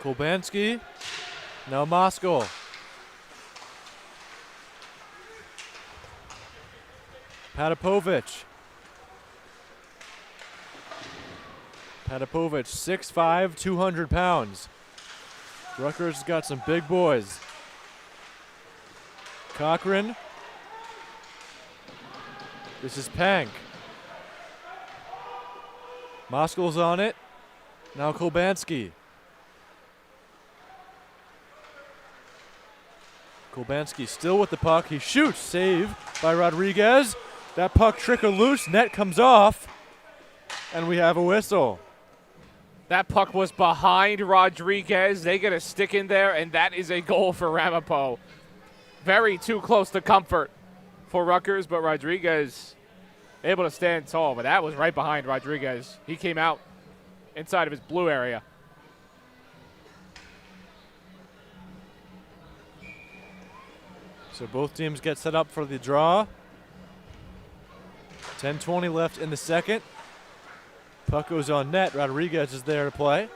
Speaker 1: Kolbanski. Now Moskal. Patapovich. Patapovich, 6'5", 200 pounds. Rutgers has got some big boys. Cochran. This is Pank. Moskal's on it. Now Kolbanski. Kolbanski still with the puck. He shoots. Save by Rodriguez. That puck trickled loose. Net comes off. And we have a whistle.
Speaker 2: That puck was behind Rodriguez. They get a stick in there, and that is a goal for Ramapo. Very too close to comfort for Rutgers, but Rodriguez able to stand tall. But that was right behind Rodriguez. He came out inside of his blue area.
Speaker 1: So both teams get set up for the draw. 10:20 left in the second. Puck goes on net. Rodriguez is there to play.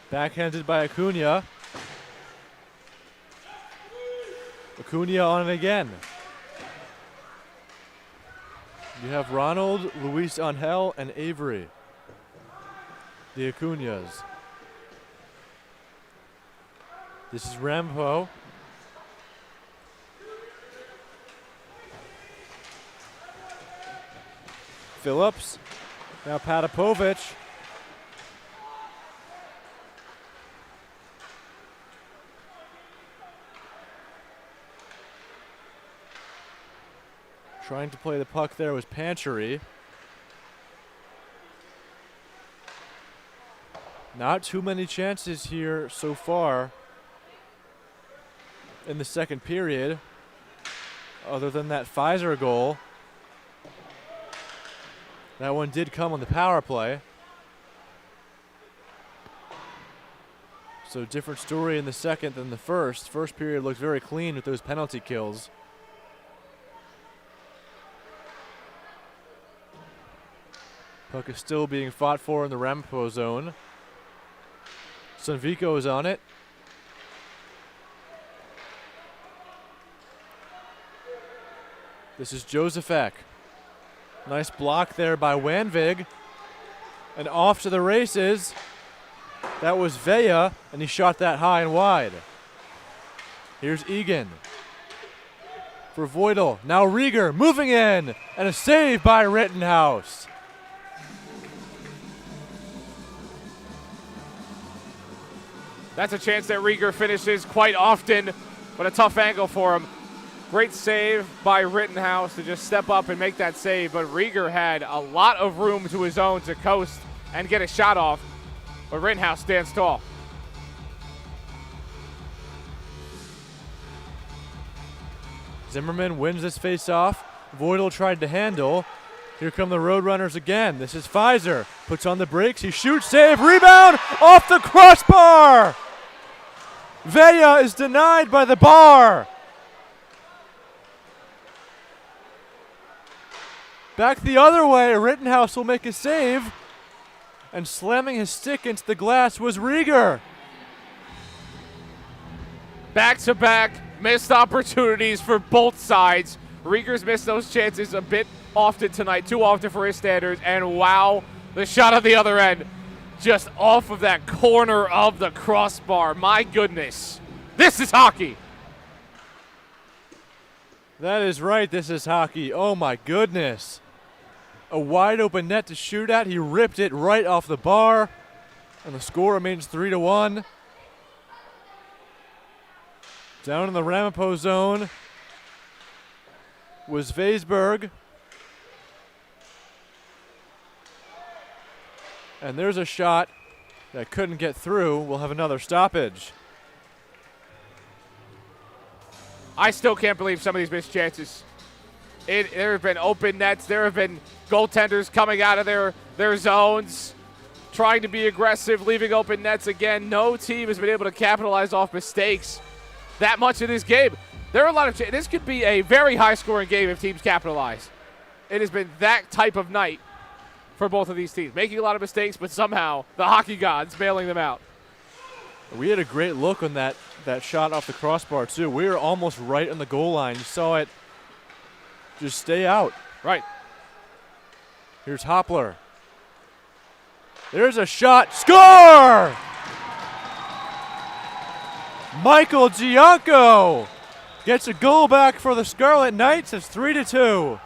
Speaker 1: Backhanded by Acuna. Acuna on it again. You have Ronald, Luis Angel, and Avery. The Acunas. This is Ramapo. Phillips. Now Patapovich. Trying to play the puck there was Panchery. Not too many chances here so far in the second period, other than that Pfizer goal. That one did come on the power play. So different story in the second than the first. First period looked very clean with those penalty kills. Puck is still being fought for in the Ramapo zone. Sunvico is on it. This is Josefek. Nice block there by Wanvig. And off to the races. That was Vea, and he shot that high and wide. Here's Egan. For Voidal. Now Rieger moving in. And a save by Rittenhouse.
Speaker 2: That's a chance that Rieger finishes quite often, but a tough angle for him. Great save by Rittenhouse to just step up and make that save, but Rieger had a lot of room to his own to coast and get a shot off, but Rittenhouse stands tall.
Speaker 1: Zimmerman wins this face-off. Voidal tried to handle. Here come the Roadrunners again. This is Pfizer. Puts on the brakes. He shoots, save, rebound off the crossbar. Vea is denied by the bar. Back the other way, Rittenhouse will make a save. And slamming his stick into the glass was Rieger.
Speaker 2: Back-to-back missed opportunities for both sides. Rieger's missed those chances a bit often tonight, too often for his standards. And wow, the shot on the other end. just off of that corner of the crossbar. My goodness. This is hockey.
Speaker 1: That is right, this is hockey. Oh my goodness. A wide open net to shoot at. He ripped it right off the bar. And the score remains 3-1. Down in the Ramapo zone was Vaisberg. And there's a shot that couldn't get through. We'll have another stoppage.
Speaker 2: I still can't believe some of these missed chances. There have been open nets. There have been goaltenders coming out of their zones, trying to be aggressive, leaving open nets again. No team has been able to capitalize off mistakes that much in this game. There are a lot of this could be a very high-scoring game if teams capitalize. It has been that type of night for both of these teams, making a lot of mistakes, but somehow the hockey gods bailing them out.
Speaker 1: We had a great look on that shot off the crossbar, too. We were almost right on the goal line. You saw it just stay out.
Speaker 2: Right.
Speaker 1: Here's Hoppler. There's a shot. Score! Michael Gianco gets a goal back for the Scarlet Knights. It's 3-2.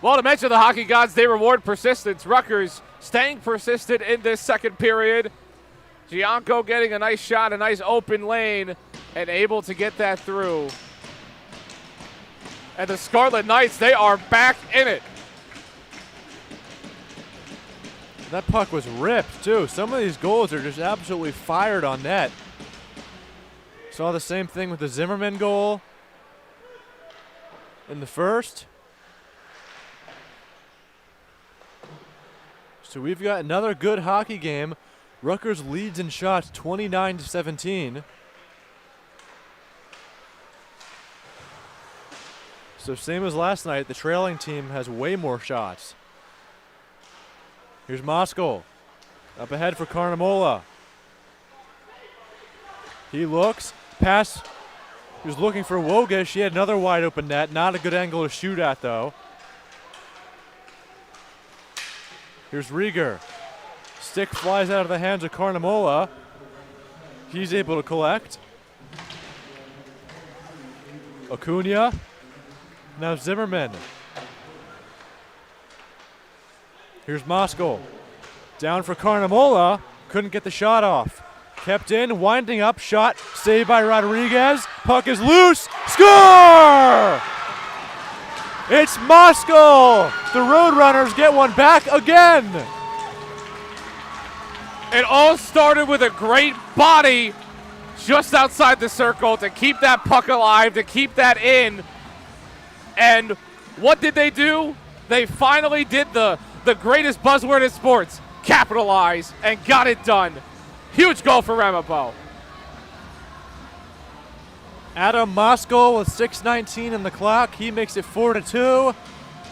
Speaker 2: Well, to mention the hockey gods, they reward persistence. Rutgers staying persistent in this second period. Gianco getting a nice shot, a nice open lane, and able to get that through. And the Scarlet Knights, they are back in it.
Speaker 1: That puck was ripped, too. Some of these goals are just absolutely fired on net. Saw the same thing with the Zimmerman goal in the first. So we've got another good hockey game. Rutgers leads in shots 29-17. So same as last night, the trailing team has way more shots. Here's Moskal. Up ahead for Carnamola. He looks. Pass. He was looking for Woga. She had another wide open net. Not a good angle to shoot at, though. Here's Rieger. Stick flies out of the hands of Carnamola. He's able to collect. Acuna. Now Zimmerman. Here's Moskal. Down for Carnamola. Couldn't get the shot off. Kept in, winding up, shot, saved by Rodriguez. Puck is loose. Score! It's Moskal. The Roadrunners get one back again.
Speaker 2: It all started with a great body just outside the circle to keep that puck alive, to keep that in. And what did they do? They finally did the greatest buzzword in sports, capitalize, and got it done. Huge goal for Ramapo.
Speaker 1: Adam Moskal with 6:19 in the clock. He makes it 4-2.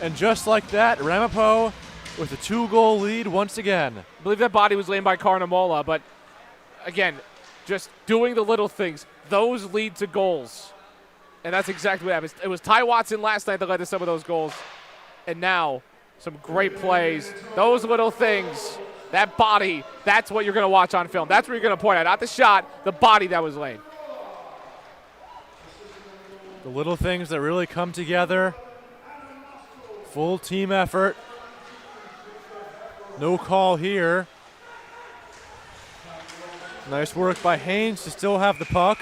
Speaker 1: And just like that, Ramapo with a 2-goal lead once again.
Speaker 2: I believe that body was laid by Carnamola, but again, just doing the little things. Those lead to goals. And that's exactly what happened. It was Ty Watson last night that led to some of those goals. And now, some great plays. Those little things, that body, that's what you're going to watch on film. That's what you're going to point at. Not the shot, the body that was laid.
Speaker 1: The little things that really come together. Full team effort. No call here. Nice work by Haynes to still have the puck.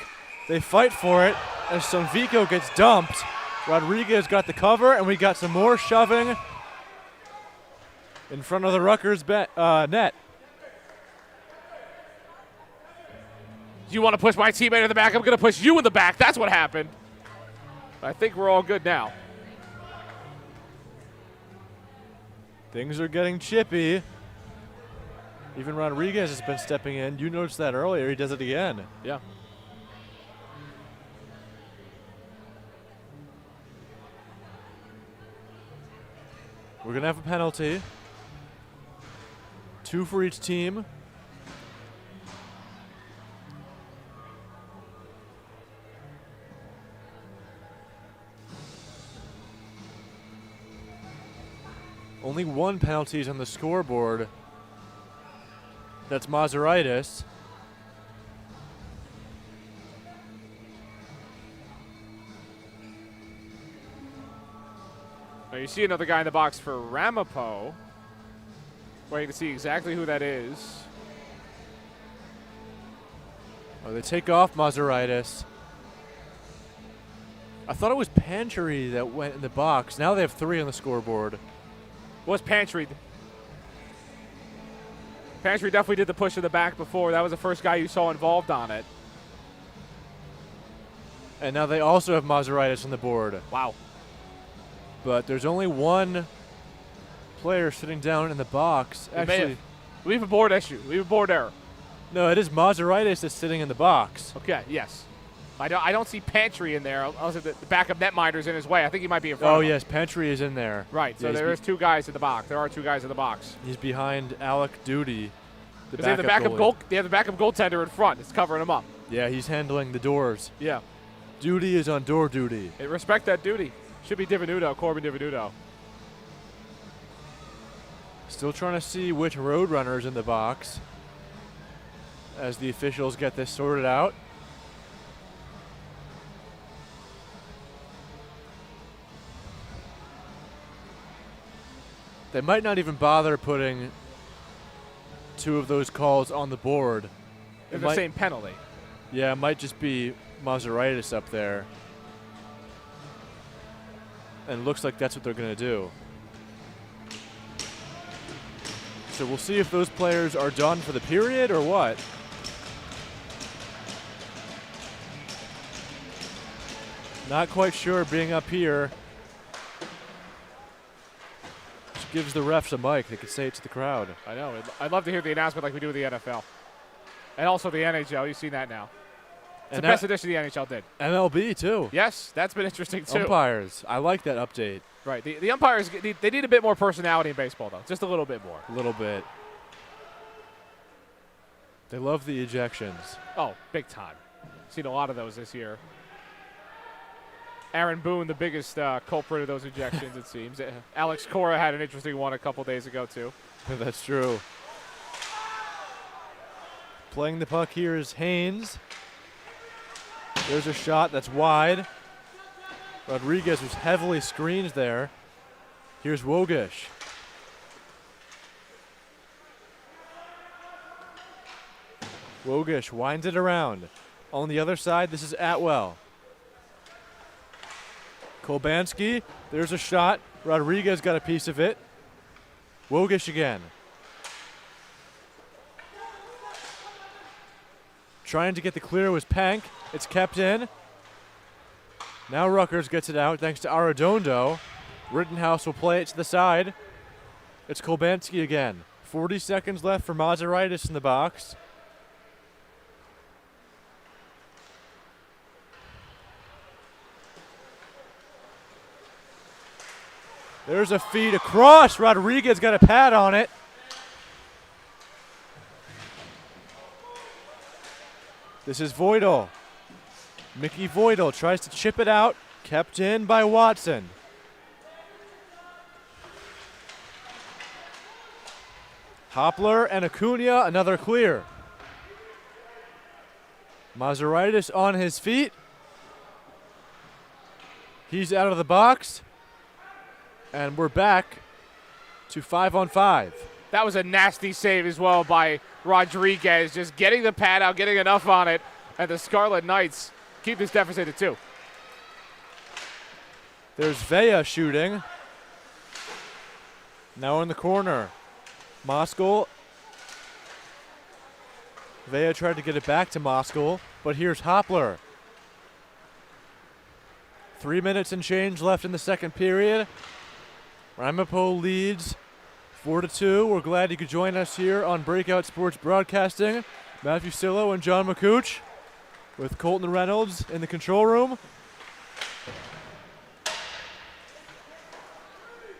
Speaker 1: They fight for it as Sonvico gets dumped. Rodriguez got the cover, and we got some more shoving in front of the Rutgers net.
Speaker 2: You want to push my teammate in the back? I'm going to push you in the back. That's what happened. I think we're all good now.
Speaker 1: Things are getting chippy. Even Rodriguez has been stepping in. You noticed that earlier. He does it again.
Speaker 2: Yeah.
Speaker 1: We're going to have a penalty. 2 for each team. Only 1 penalty is on the scoreboard That's Maseraitis.
Speaker 2: Now you see another guy in the box for Ramapo. Waiting to see exactly who that is.
Speaker 1: Oh, they take off Maseraitis. I thought it was Pantry that went in the box. Now they have 3 on the scoreboard.
Speaker 2: Was Pantry. Pantry definitely did the push in the back before. That was the first guy you saw involved on it.
Speaker 1: And now they also have Maseraitis on the board.
Speaker 2: Wow.
Speaker 1: But there's only one player sitting down in the box. Actually,
Speaker 2: we have a board issue. We have a board error.
Speaker 1: no, it is Maseraitis that's sitting in the box.
Speaker 2: Okay, yes. I don't see Pantry in there. Also, the backup netminder's in his way. I think he might be in front
Speaker 1: Oh,
Speaker 2: of him.
Speaker 1: yes, Pantry is in there.
Speaker 2: Right, so
Speaker 1: Yeah,
Speaker 2: there is 2 guys in the box. There are 2 guys in the box.
Speaker 1: He's behind Alec Duty, the
Speaker 2: They have
Speaker 1: backup goalie.
Speaker 2: they have the backup goaltender in front. It's covering him up.
Speaker 1: Yeah, he's handling the doors.
Speaker 2: Yeah.
Speaker 1: Duty is on door duty.
Speaker 2: Hey, respect that duty. Should be Divenuto, Corbin Divenuto.
Speaker 1: Still trying to see which Roadrunners in the box as the officials get this sorted out. They might not even bother putting 2 of those calls on the board.
Speaker 2: It's the same penalty.
Speaker 1: Yeah, it might just be Maseraitis up there. And it looks like that's what they're going to do. So we'll see if those players are done for the period or what. Not quite sure being up here. Just gives the refs a mic. They can say it to the crowd.
Speaker 2: I know. I'd love to hear the announcement like we do with the NFL. And also the NHL. You've seen that now. It's
Speaker 1: And
Speaker 2: the best edition the NHL did.
Speaker 1: MLB, too.
Speaker 2: Yes, that's been interesting, too.
Speaker 1: Umpires. I like that update.
Speaker 2: Right. The umpires, they need a bit more personality in baseball, though. Just a little bit more.
Speaker 1: A little bit. They love the ejections.
Speaker 2: Oh, big time. Seen a lot of those this year. Aaron Boone, the biggest culprit of those ejections, it seems. Alex Cora had an interesting one a couple days ago, too.
Speaker 1: That's true. Playing the puck here is Haynes. There's a shot that's wide. Rodriguez was heavily screened there. Here's Wogish. Wogish winds it around. On the other side, this is Atwell. Kolbansky, there's a shot. Rodriguez got a piece of it. Wogish again. Trying to get the clear was Pank. It's kept in. Now Rutgers gets it out thanks to Arredondo. Rittenhouse will play it to the side. It's Kolbansky again. 40 seconds left for Maseraitis in the box. There's a feed across. Rodriguez got a pad on it. This is Voidal. Mickey Voidal tries to chip it out. Kept in by Watson. Hopler and Acuna, another clear. Maseraitis on his feet. He's out of the box. And we're back to 5-on-5.
Speaker 2: That was a nasty save as well by Rodriguez, just getting the pad out, getting enough on it, and the Scarlet Knights keep this deficit at 2.
Speaker 1: There's Vea shooting. Now in the corner. Moskal. Vea tried to get it back to Moskal, but here's Hopler. 3 minutes and change left in the second period. Ramapo leads 4-2. We're glad you could join us here on Breakout Sports Broadcasting. Matthew Sillo and John McCooch with Colton Reynolds in the control room.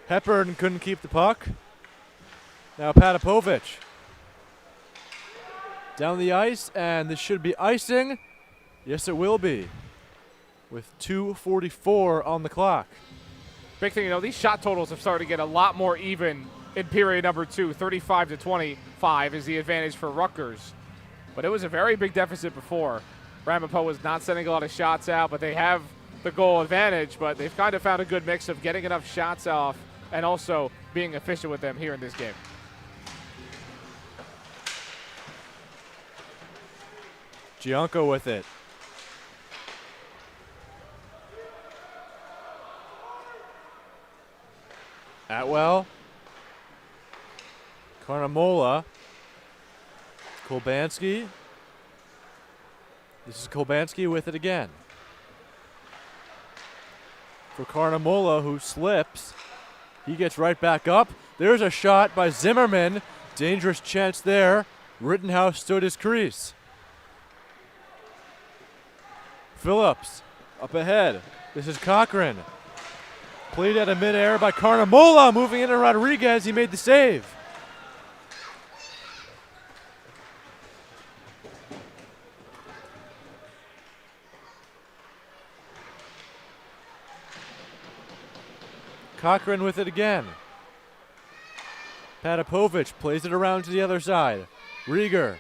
Speaker 1: Hepburn couldn't keep the puck. Now Patapovich down the ice, and this should be icing. Yes, it will be, with 2:44 on the clock.
Speaker 2: Big thing, these shot totals have started to get a lot more even in period number 2. 35-25 is the advantage for Rutgers. But it was a very big deficit before. Ramapo was not sending a lot of shots out, but they have the goal advantage, but they've kind of found a good mix of getting enough shots off and also being efficient with them here in this game.
Speaker 1: Gianco with it. Atwell. Carnamola. Kolbansky. This is Kolbansky with it again. For Carnamola, who slips. He gets right back up. There's a shot by Zimmerman. Dangerous chance there. Rittenhouse stood his crease. Phillips up ahead. This is Cochran. Played out of midair by Carnamola. Moving into Rodriguez. He made the save. Cochran with it again. Patapovich plays it around to the other side. Rieger.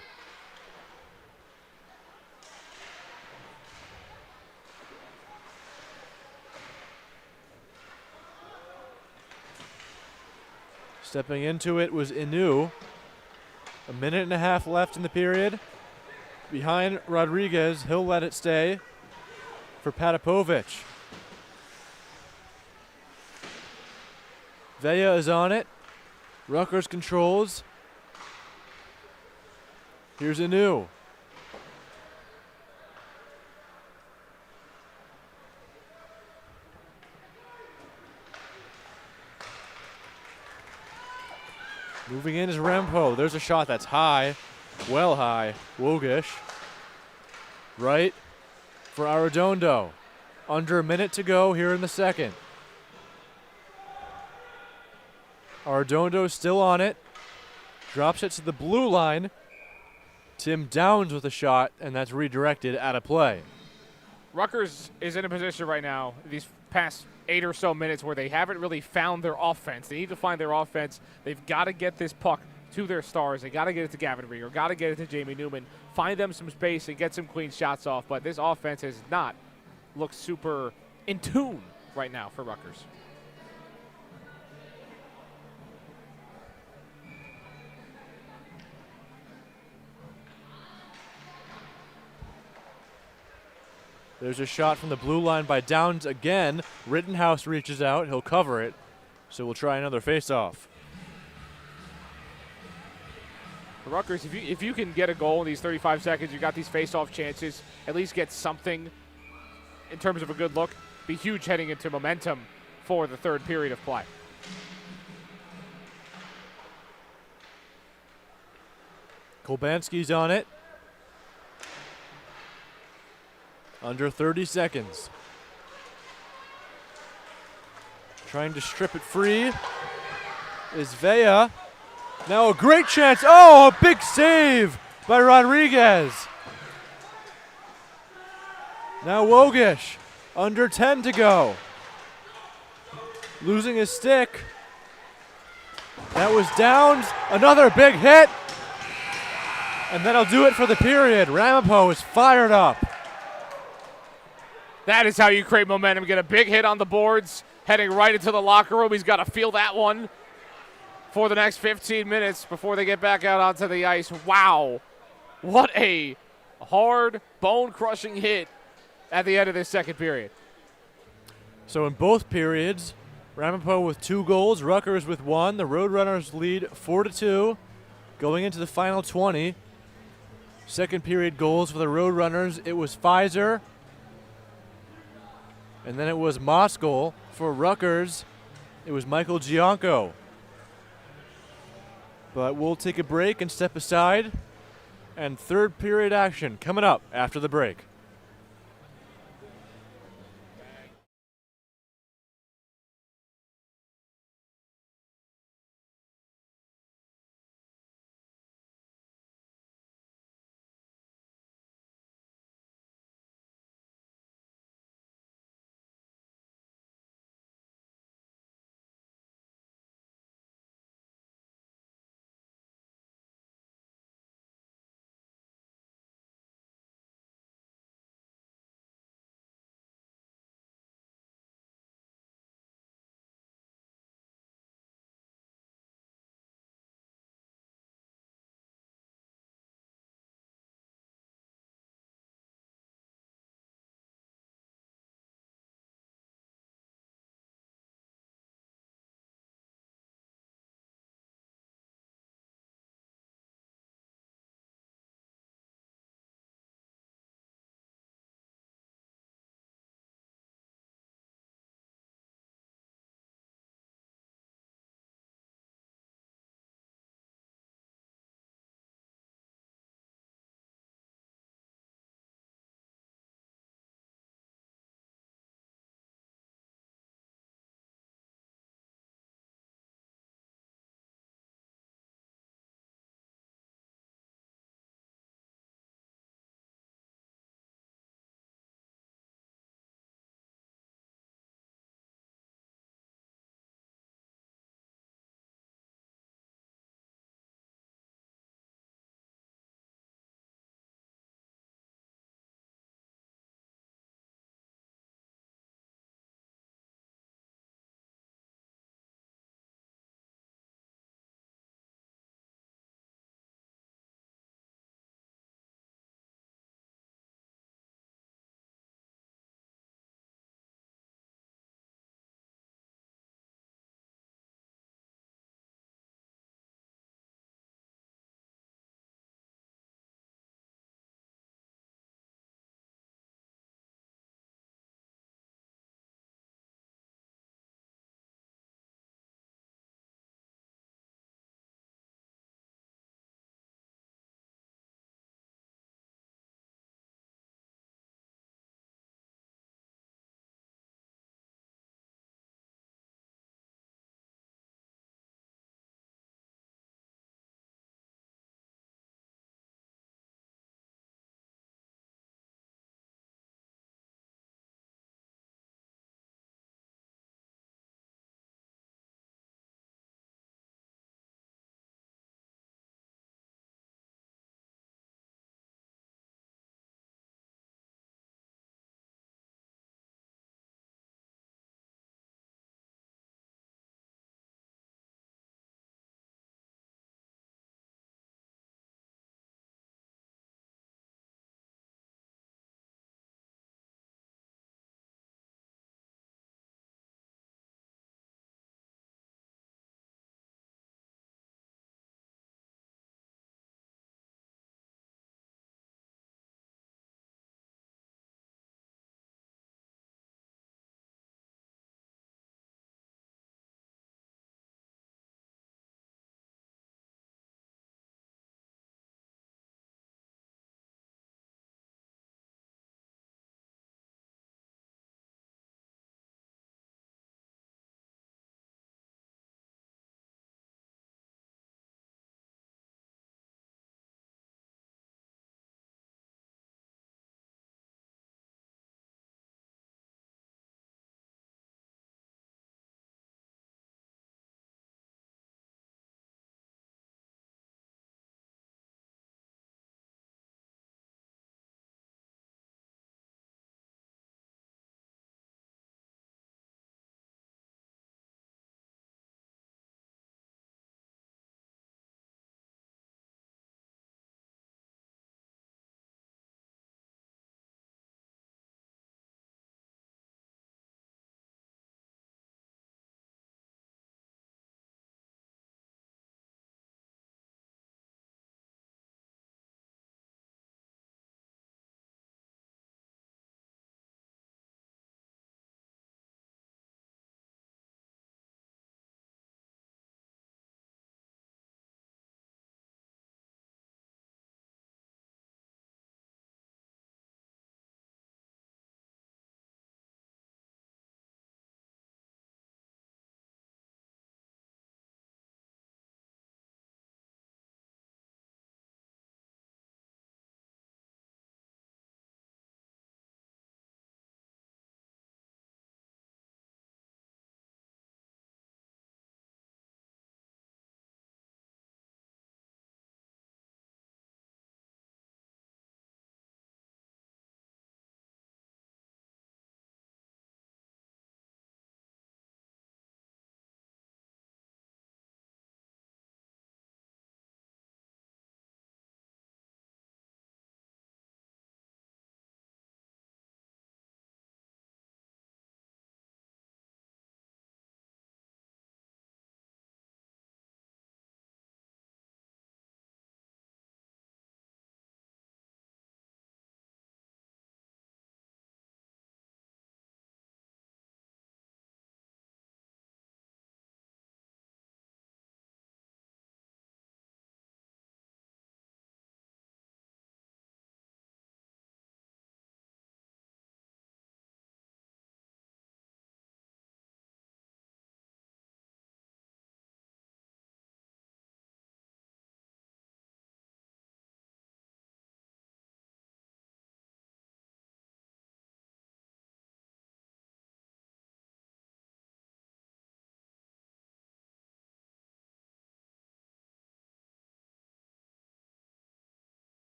Speaker 1: Stepping into it was Inu. A minute and a half left in the period. Behind Rodriguez, he'll let it stay for Patapovich. Vea is on it. Rutgers controls. Here's Inu. Moving in is Ramapo. There's a shot that's high. Well high. Wogish. Right for Arredondo. Under a minute to go here in the second. Arredondo still on it. Drops it to the blue line. Tim Downs with a shot, and that's redirected out of play.
Speaker 2: Rutgers is in a position right now, these past 8 or so minutes, where they haven't really found their offense. They need to find their offense. They've got to get this puck to their stars. They got to get it to Gavin Rieger, got to get it to Jamie Newman, find them some space and get some clean shots off. But this offense has not looked super in tune right now for Rutgers.
Speaker 1: There's a shot from the blue line by Downs again. Rittenhouse reaches out. He'll cover it. So we'll try another face-off.
Speaker 2: For Rutgers, if you can get a goal in these 35 seconds, you got these face-off chances, at least get something in terms of a good look, be huge heading into momentum for the third period of play.
Speaker 1: Kolbansky's on it. Under 30 seconds. Trying to strip it free is Vea. Now a great chance. Oh, a big save by Rodriguez. Now Wogish. Under 10 to go. Losing his stick. That was Downs. Another big hit. And that'll do it for the period. Ramapo is fired up.
Speaker 2: That is how you create momentum. Get a big hit on the boards, heading right into the locker room. He's got to feel that one for the next 15 minutes before they get back out onto the ice. Wow. What a hard, bone-crushing hit at the end of this second period.
Speaker 1: So in both periods, Ramapo with 2 goals, Rutgers with 1. The Roadrunners lead 4-2 going into the final 20. Second period goals for the Roadrunners. It was Pfizer. And then it was Moskal. For Rutgers, it was Michael Gianco. But we'll take a break and step aside. And third period action coming up after the break.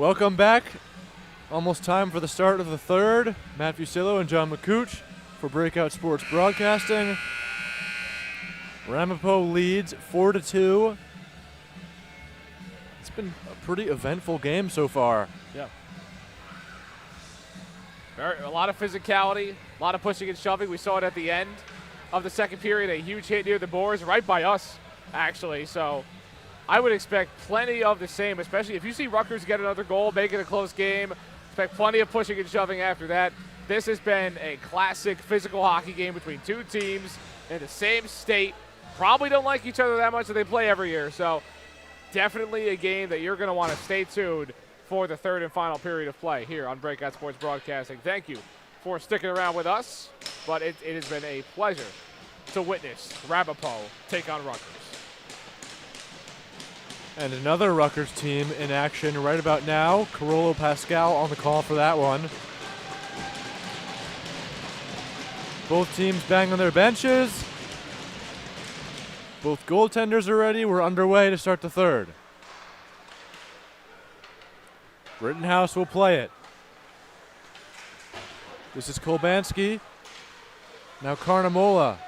Speaker 1: Welcome back. Almost time for the start of the third. Matt Fusillo and John McCooch for Breakout Sports Broadcasting. Ramapo leads 4-2. It's been a pretty eventful game so far.
Speaker 2: Yeah. A lot of physicality, a lot of pushing and shoving. We saw it at the end of the second period, a huge hit near the boards, right by us, actually. So I would expect plenty of the same, especially if you see Rutgers get another goal, make it a close game. Expect plenty of pushing and shoving after that. This has been a classic physical hockey game between two teams in the same state. Probably don't like each other that much that they play every year. So definitely a game that you're going to want to stay tuned for the third and final period of play here on Breakout Sports Broadcasting. Thank you for sticking around with us, but it has been a pleasure to witness Ramapo take on Rutgers.
Speaker 1: And another Rutgers team in action right about now. Carolo Pascal on the call for that one. Both teams bang on their benches. Both goaltenders are ready. We're underway to start the third. Rittenhouse will play it. This is Kolbanski. Now Carnamola.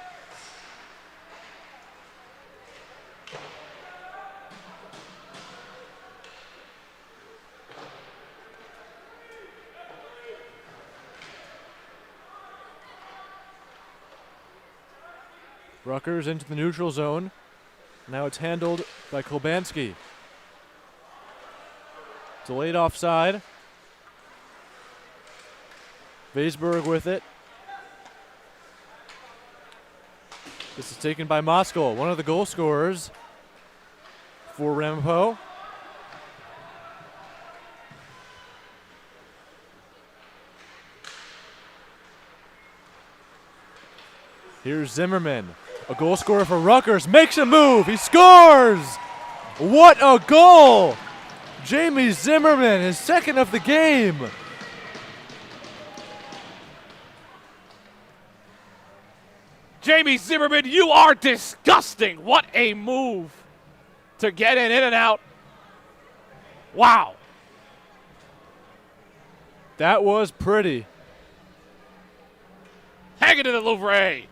Speaker 1: Rutgers into the neutral zone. Now it's handled by Kolbanski. Delayed offside. Weisberg with it. This is taken by Moskal, one of the goal scorers for Ramapo. Here's Zimmerman, a goal scorer for Rutgers, makes a move, he scores! What a goal! Jamie Zimmerman, his second of the game.
Speaker 2: Jamie Zimmerman, you are disgusting. What a move to get in and out. Wow.
Speaker 1: That was pretty.
Speaker 2: Hang it to the Louvre.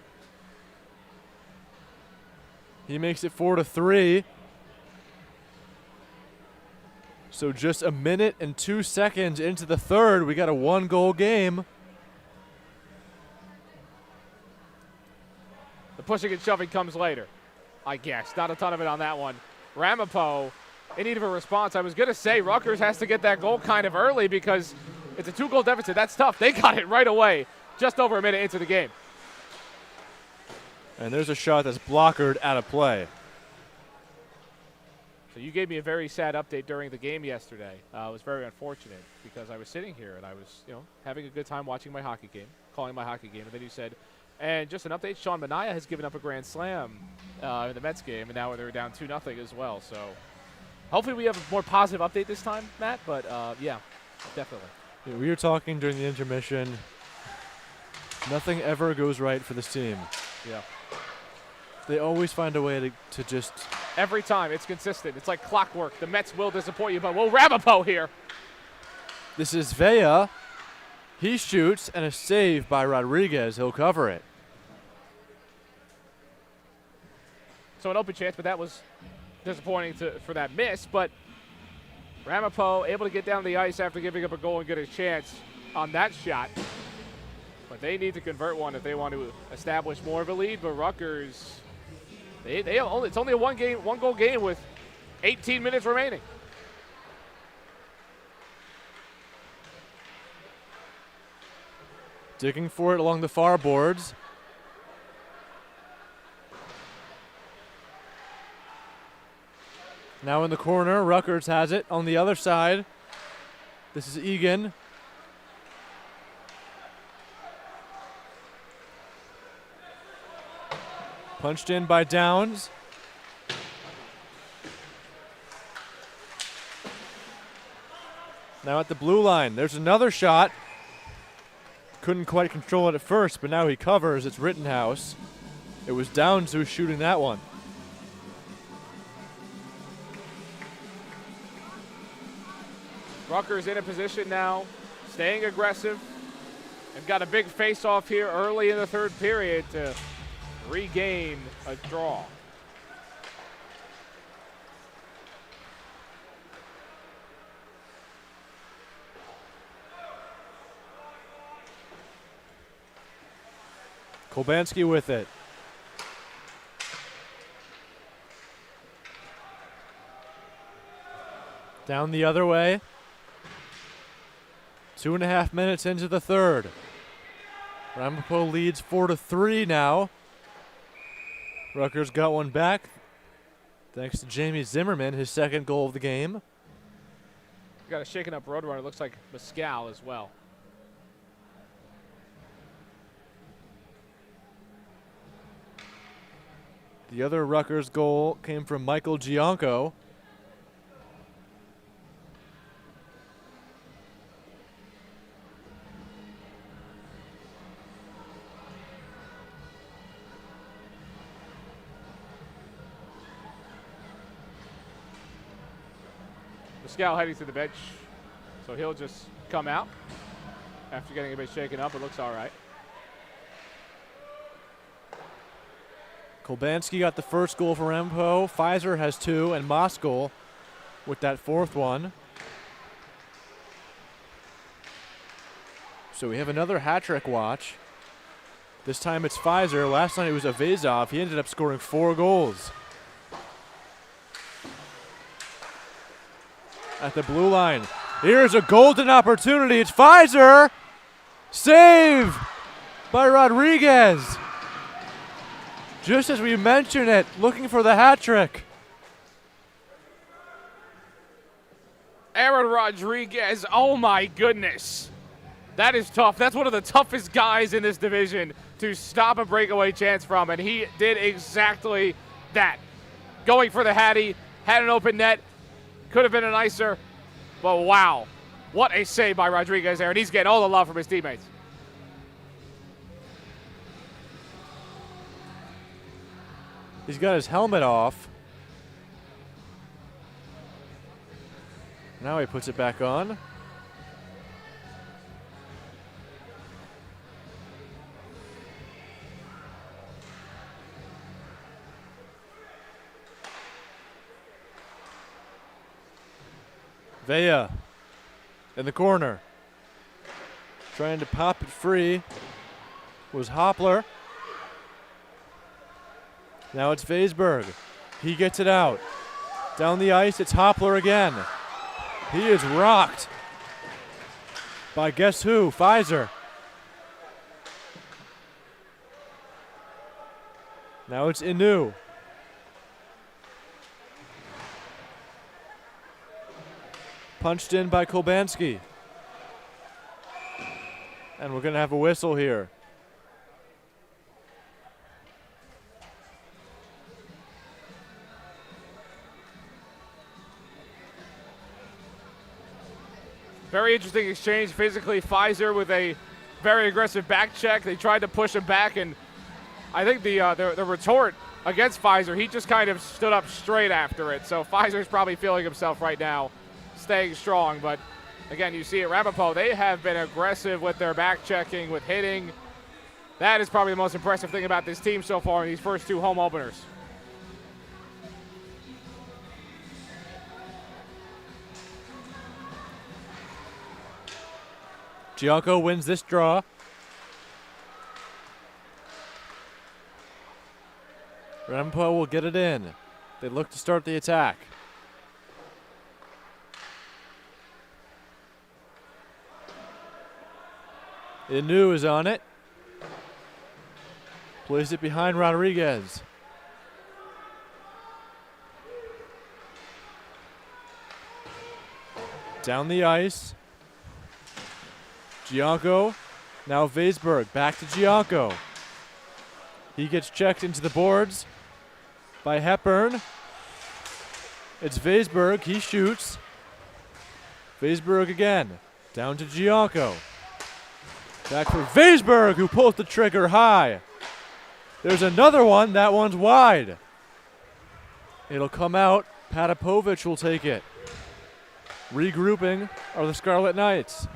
Speaker 1: He makes it 4-3. So just a minute and 2 seconds into the third, we got a one-goal game.
Speaker 2: The pushing and shoving comes later, I guess. Not a ton of it on that one. Ramapo in need of a response. I was going to say Rutgers has to get that goal kind of early because it's a 2-goal deficit. That's tough. They got it right away, just over a minute into the game.
Speaker 1: And there's a shot that's blockered out of play.
Speaker 2: So you gave me a very sad update during the game yesterday. It was very unfortunate because I was sitting here and I was, having a good time watching my hockey game, calling my hockey game, and then you said, and just an update, Sean Manaea has given up a grand slam in the Mets game, and now they're down 2-0 as well. So hopefully we have a more positive update this time, Matt, but yeah, definitely.
Speaker 1: Yeah, we were talking during the intermission. Nothing ever goes right for this team.
Speaker 2: Yeah.
Speaker 1: They always find a way to just...
Speaker 2: Every time. It's consistent. It's like clockwork. The Mets will disappoint you, but we'll Ramapo here.
Speaker 1: This is Vea. He shoots, and a save by Rodriguez. He'll cover it.
Speaker 2: So an open chance, but that was disappointing for that miss. But Ramapo able to get down the ice after giving up a goal and get a chance on that shot. But they need to convert one if they want to establish more of a lead. But Rutgers... it's only a one-goal game with 18 minutes remaining.
Speaker 1: Digging for it along the far boards. Now in the corner, Rutgers has it on the other side. This is Egan. Punched in by Downs. Now at the blue line, there's another shot. Couldn't quite control it at first, but now he covers. It's Rittenhouse. It was Downs who was shooting that one.
Speaker 2: Rutgers in a position now, staying aggressive, and got a big face-off here early in the third period to regain a draw.
Speaker 1: Kolbanski with it. Down the other way. 2.5 minutes into the third. Ramapo leads 4-3 now. Rutgers got one back thanks to Jamie Zimmerman, his second goal of the game.
Speaker 2: Got a shaken up Roadrunner. Looks like Mescal as well.
Speaker 1: The other Rutgers goal came from Michael Gianco.
Speaker 2: Mescal heading to the bench, so he'll just come out after getting a bit shaken up. It looks all right.
Speaker 1: Kolbanski got the first goal for Ramapo. Pfizer has 2, and Moskal with that fourth one. So we have another hat trick watch. This time it's Pfizer. Last night it was Avezov. He ended up scoring 4 goals. At the blue line. Here's a golden opportunity. It's Pfizer. Save by Rodriguez. Just as we mentioned it, looking for the hat trick.
Speaker 2: Aaron Rodriguez, oh my goodness. That is tough. That's one of the toughest guys in this division to stop a breakaway chance from, and he did exactly that. Going for the Hattie, had an open net, could have been a nicer, but wow. What a save by Rodriguez there, and he's getting all the love from his teammates.
Speaker 1: He's got his helmet off. Now he puts it back on. Vea in the corner. Trying to pop it free was Hoppler. Now it's Vaisberg. He gets it out. Down the ice, it's Hoppler again. He is rocked by guess who? Pfizer. Now it's Inu. Punched in by Kolbanski. And we're going to have a whistle here.
Speaker 2: Very interesting exchange physically. Pfizer with a very aggressive back check. They tried to push him back, and I think the retort against Pfizer, he just kind of stood up straight after it. So Pfizer's probably feeling himself right now, staying strong. But again, you see at Ramapo, they have been aggressive with their back checking, with hitting. That is probably the most impressive thing about this team so far in these first 2 home openers.
Speaker 1: Gianco wins this draw. Ramapo will get it in. They look to start the attack. Inu is on it. Plays it behind Rodriguez. Down the ice. Gianco, now Vaisberg, back to Gianco. He gets checked into the boards by Hepburn. It's Vaisberg, he shoots. Vaisberg again, down to Gianco. Back for Vaisberg, who pulls the trigger high. There's another one, that one's wide. It'll come out, Patapovich will take it. Regrouping are the Scarlet Knights.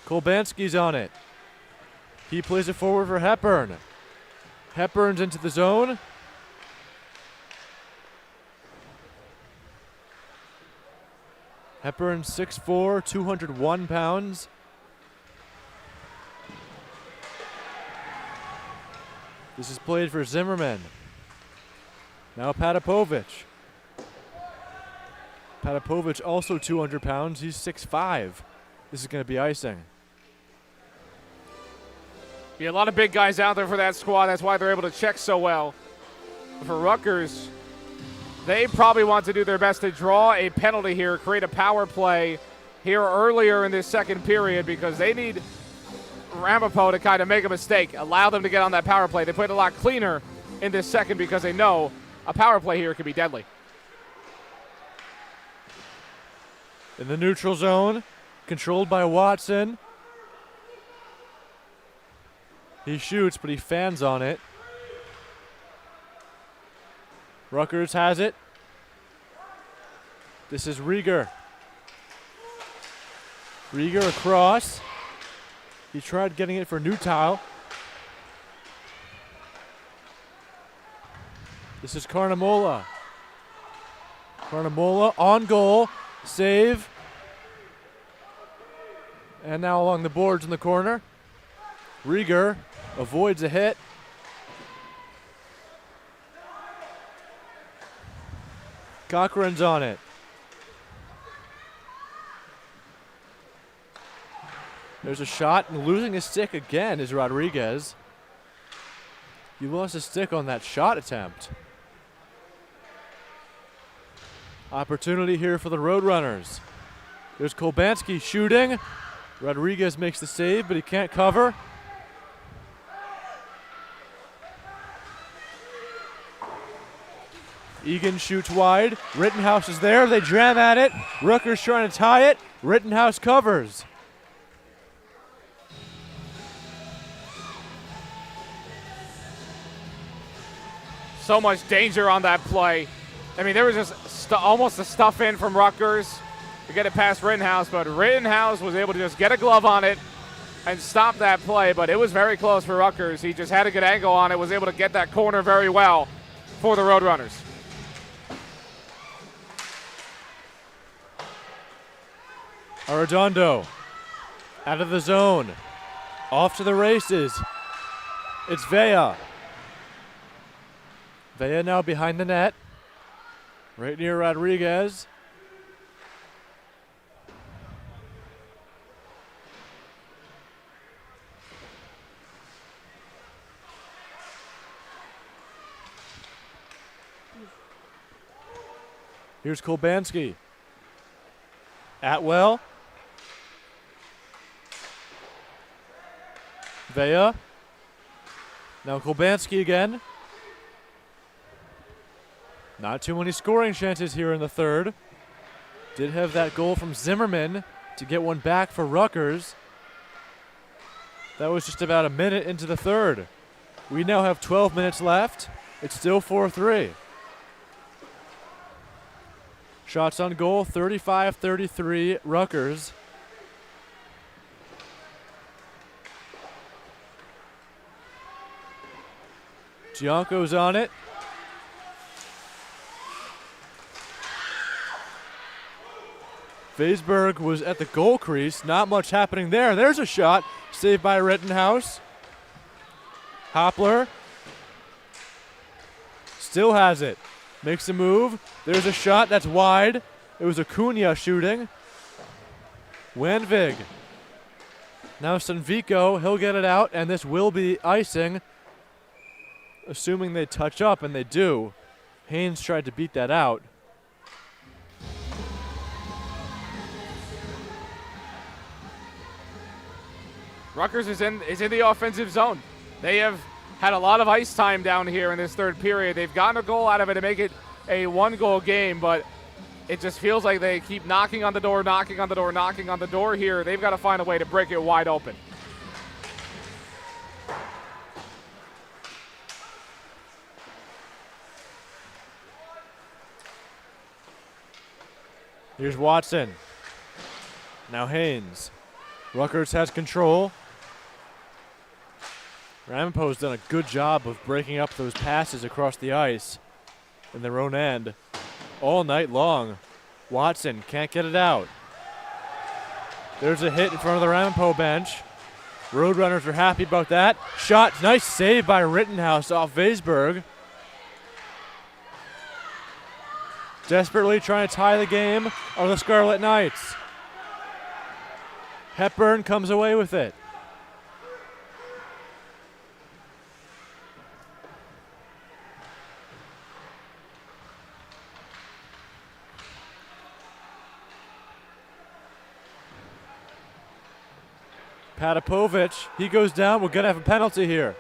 Speaker 1: Kolbanski's on it. He plays it forward for Hepburn. Hepburn's into the zone. Hepburn 6'4", 201 pounds. This is played for Zimmerman. Now Patapovich. Patapovich also 200 pounds. He's 6'5". This is going to be icing.
Speaker 2: Yeah, a lot of big guys out there for that squad. That's why they're able to check so well. For Rutgers, they probably want to do their best to draw a penalty here, create a power play here earlier in this second period, because they need Ramapo to kind of make a mistake, allow them to get on that power play. They played a lot cleaner in this second because they know a power play here could be deadly.
Speaker 1: In the neutral zone, controlled by Watson. He shoots, but he fans on it. Rutgers has it. This is Rieger. Rieger across. He tried getting it for Newtile. This is Carnamola. Carnamola on goal. Save. And now along the boards in the corner. Rieger avoids a hit. Cochran's on it. There's a shot, and losing his stick again is Rodriguez. He lost his stick on that shot attempt. Opportunity here for the Roadrunners. There's Kolbanski shooting. Rodriguez makes the save, but he can't cover. Egan shoots wide. Rittenhouse is there. They jam at it. Rutgers trying to tie it. Rittenhouse covers.
Speaker 2: So much danger on that play. I mean, there was just almost a stuff in from Rutgers to get it past Rittenhouse, but Rittenhouse was able to just get a glove on it and stop that play, but it was very close for Rutgers. He just had a good angle on it, was able to get that corner very well for the Roadrunners.
Speaker 1: Arredondo out of the zone. Off to the races. It's Vea. Vea now behind the net. Right near Rodriguez. Here's Kolbanski. Atwell. Vea. Now Kolbanski again. Not too many scoring chances here in the third. Did have that goal from Zimmerman to get one back for Rutgers. That was just about a minute into the third. We now have 12 minutes left. It's still 4-3. Shots on goal, 35-33 Rutgers. Gianco's on it. Vaisberg was at the goal crease. Not much happening there. There's a shot. Saved by Rittenhouse. Hoppler. Still has it. Makes a move. There's a shot that's wide. It was Acuna shooting. Wanvig. Now Sanvico. He'll get it out, and this will be icing. Assuming they touch up, and they do. Haynes tried to beat that out.
Speaker 2: Rutgers is in the offensive zone. They have had a lot of ice time down here in this third period. They've gotten a goal out of it to make it a one-goal game, but it just feels like they keep knocking on the door, knocking on the door, knocking on the door here. They've got to find a way to break it wide open.
Speaker 1: Here's Watson. Now Haynes. Rutgers has control. Ramapo's done a good job of breaking up those passes across the ice in their own end all night long. Watson can't get it out. There's a hit in front of the Ramapo bench. Roadrunners are happy about that. Shot, nice save by Rittenhouse off Weisberg. Desperately trying to tie the game are the Scarlet Knights. Hepburn comes away with it. Patapovich, he goes down. We're going to have a penalty here.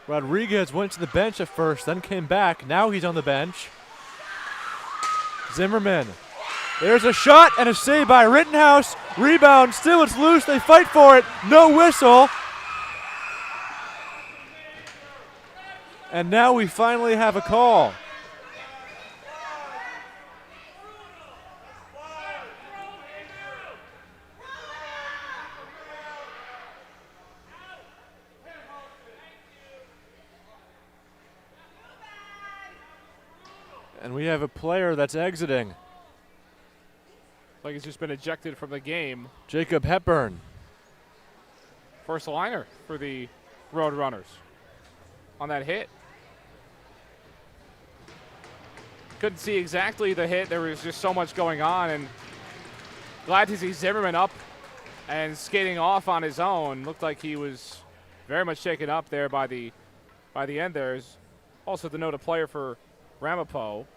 Speaker 1: Rodriguez went to the bench at first, then came back. Now he's on the bench. Zimmerman. There's a shot and a save by Rittenhouse. Rebound, still it's loose. They fight for it. No whistle. And now we finally have a call. And we have a player that's exiting.
Speaker 2: Like he's just been ejected from the game.
Speaker 1: Jacob Hepburn.
Speaker 2: First liner for the Roadrunners on that hit. Couldn't see exactly the hit. There was just so much going on, and glad to see Zimmerman up and skating off on his own. Looked like he was very much shaken up there by the end. There's also to note a player for Ramapo,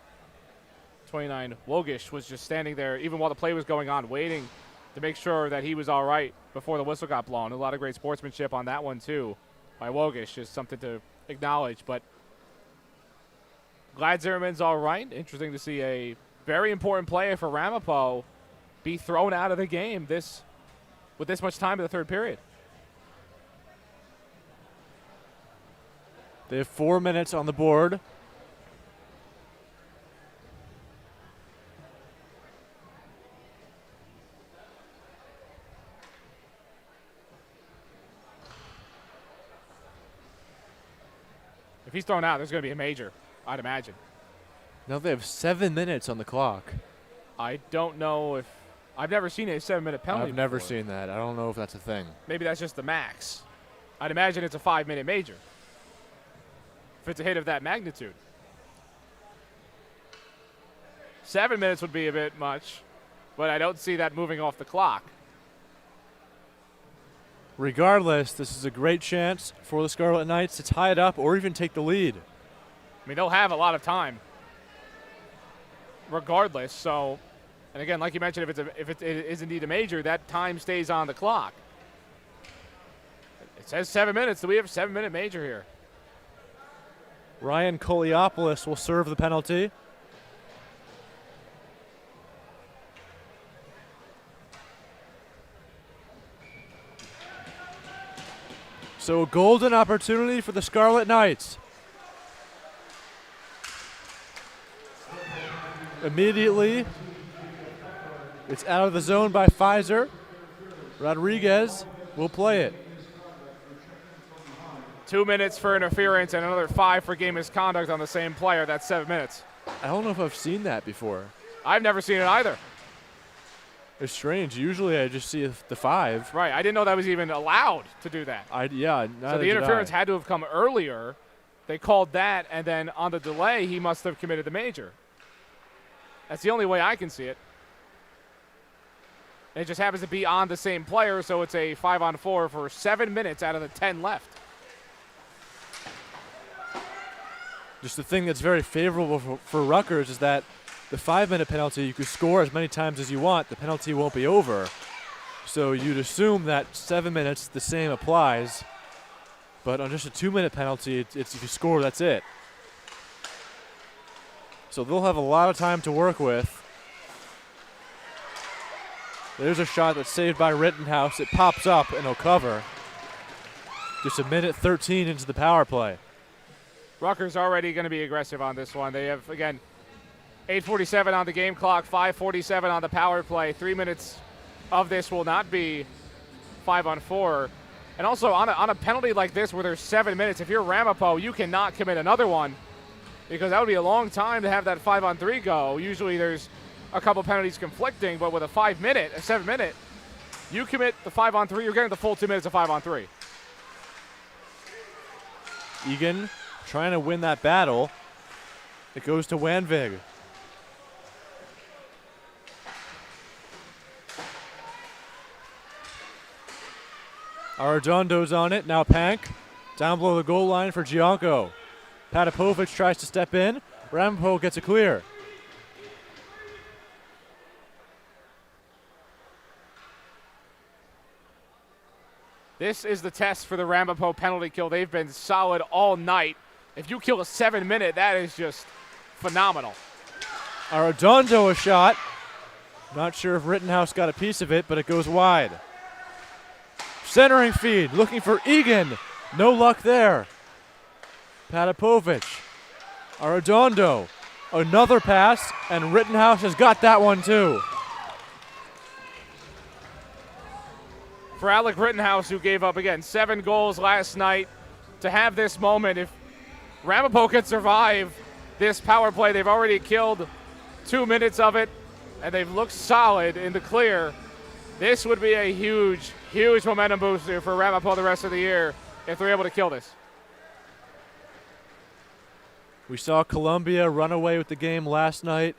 Speaker 2: 29 Wogish, was just standing there even while the play was going on, waiting to make sure that he was all right before the whistle got blown. A lot of great sportsmanship on that one too by Wogish, just something to acknowledge. But glad Zimmerman's all right. Interesting to see a very important player for Ramapo be thrown out of the game with this much time in the third period.
Speaker 1: They have 4 minutes on the board.
Speaker 2: If he's thrown out, there's going to be a major, I'd imagine.
Speaker 1: Now they have 7 minutes on the clock.
Speaker 2: I don't know if I've never seen a 7-minute penalty.
Speaker 1: I've never
Speaker 2: before.
Speaker 1: seen that. I don't know if that's a thing.
Speaker 2: Maybe that's just the max. I'd imagine it's a 5-minute major if it's a hit of that magnitude. 7 minutes would be a bit much, but I don't see that moving off the clock.
Speaker 1: Regardless, this is a great chance for the Scarlet Knights to tie it up or even take the lead.
Speaker 2: I mean, they'll have a lot of time regardless. So, and again, like you mentioned, if it is indeed a major, that time stays on the clock. It says 7 minutes, so we have a 7-minute major here.
Speaker 1: Ryan Koliopoulos will serve the penalty. So a golden opportunity for the Scarlet Knights. Immediately, it's out of the zone by Pfizer. Rodriguez will play it.
Speaker 2: 2 minutes for interference and another 5 for game misconduct on the same player. That's 7 minutes.
Speaker 1: I don't know if I've seen that before.
Speaker 2: I've never seen it either.
Speaker 1: It's strange. Usually I just see the 5.
Speaker 2: Right. I didn't know that was even allowed to do that.
Speaker 1: Yeah.
Speaker 2: So the interference had to have come earlier. They called that, and then on the delay, he must have committed the major. That's the only way I can see it. It just happens to be on the same player, so it's a 5-on-4 for 7 minutes out of the 10 left.
Speaker 1: Just the thing that's very favorable for Rutgers is that the 5-minute penalty, you could score as many times as you want. The penalty won't be over. So you'd assume that 7 minutes, the same applies. But on just a 2-minute penalty, it's if you score, that's it. So they'll have a lot of time to work with. There's a shot that's saved by Rittenhouse. It pops up and he'll cover. Just a minute 13 into the power play.
Speaker 2: Rutgers already going to be aggressive on this one. They have, again, 8:47 on the game clock, 5:47 on the power play. 3 minutes of this will not be 5-on-4. And also on a penalty like this where there's 7 minutes, if you're Ramapo, you cannot commit another one because that would be a long time to have that 5-on-3 go. Usually there's a couple penalties conflicting, but with a 7 minute, you commit the 5-on-3, you're getting the full 2 minutes of 5-on-3.
Speaker 1: Egan trying to win that battle. It goes to Wanvig. Arredondo's on it. Now Pank. Down below the goal line for Gianco. Patapovic tries to step in. Ramapo gets a clear.
Speaker 2: This is the test for the Ramapo penalty kill. They've been solid all night. If you kill a 7 minute, that is just phenomenal.
Speaker 1: Arredondo a shot. Not sure if Rittenhouse got a piece of it, but it goes wide. Centering feed, looking for Egan. No luck there. Patapovic. Arredondo. Another pass, and Rittenhouse has got that one too.
Speaker 2: For Alec Rittenhouse, who gave up, again, 7 goals last night, to have this moment, if Ramapo can survive this power play, they've already killed 2 minutes of it, and they've looked solid in the clear. This would be a huge, huge momentum booster for Ramapo the rest of the year if they're able to kill this.
Speaker 1: We saw Columbia run away with the game last night.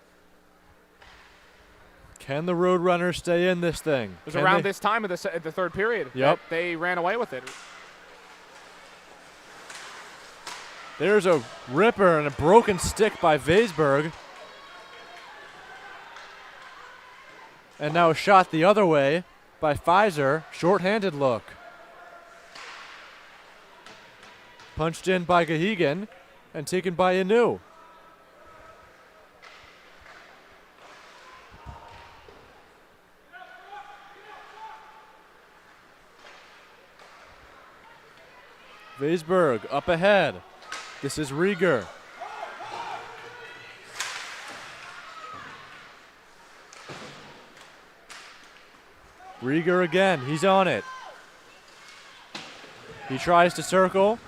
Speaker 1: Can the Roadrunners stay in this thing?
Speaker 2: It was around this time of the third period that they ran away with it.
Speaker 1: There's a ripper and a broken stick by Weisberg. And now a shot the other way by Pfizer. Short-handed look. Punched in by Gahigan and taken by Anu. Weisberg up ahead. This is Rieger. Rieger again, he's on it. He tries to circle,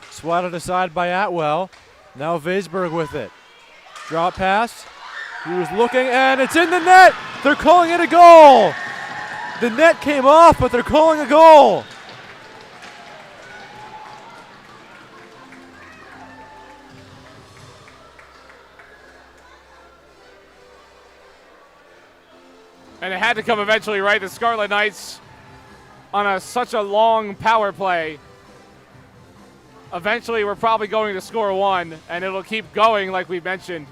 Speaker 1: swatted aside by Atwell. Now Weisberg with it. Drop pass, he was looking and it's in the net! They're calling it a goal! The net came off, but they're calling a goal!
Speaker 2: And it had to come eventually, right? The Scarlet Knights on such a long power play. Eventually, we're probably going to score one, and it'll keep going like we mentioned.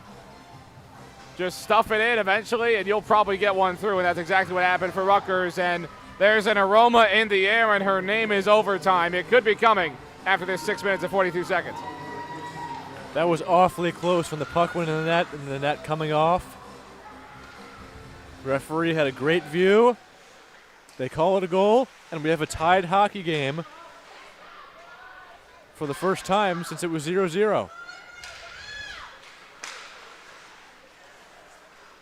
Speaker 2: Just stuff it in eventually, and you'll probably get one through, and that's exactly what happened for Rutgers. And there's an aroma in the air, and her name is overtime. It could be coming after this 6 minutes and 42 seconds.
Speaker 1: That was awfully close when the puck went in the net and the net coming off. Referee had a great view. They call it a goal, and we have a tied hockey game for the first time since it was 0-0.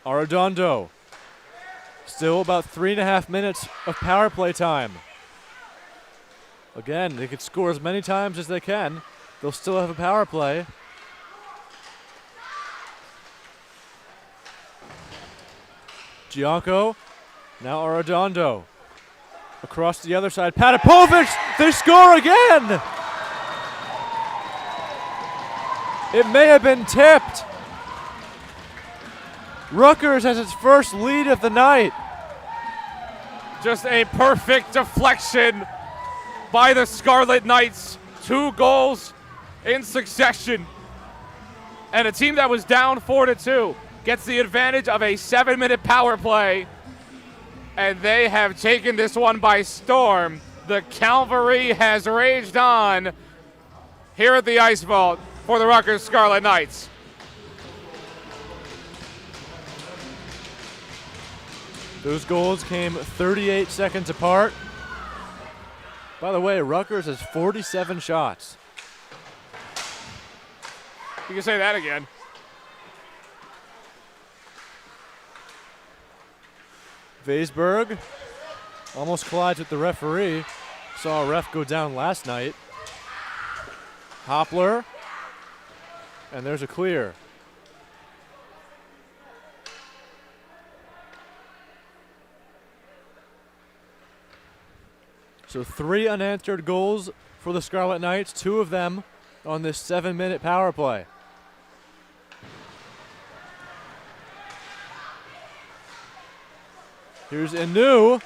Speaker 1: Arredondo. Still about 3.5 minutes of power play time. Again, they could score as many times as they can. They'll still have a power play. Gianco, now Arredondo. Across the other side, Patapovic, they score again! It may have been tipped. Rutgers has its first lead of the night.
Speaker 2: Just a perfect deflection by the Scarlet Knights. 2 goals in succession. And a team that was down 4-2 gets the advantage of a 7-minute power play. And they have taken this one by storm. The cavalry has raged on here at the IceVault for the Rutgers Scarlet Knights.
Speaker 1: Those goals came 38 seconds apart. By the way, Rutgers has 47 shots.
Speaker 2: You can say that again.
Speaker 1: Vaisberg almost collides with the referee. Saw a ref go down last night. Hoppler. And there's a clear. So 3 unanswered goals for the Scarlet Knights, 2 of them on this 7-minute power play. Here's Inu.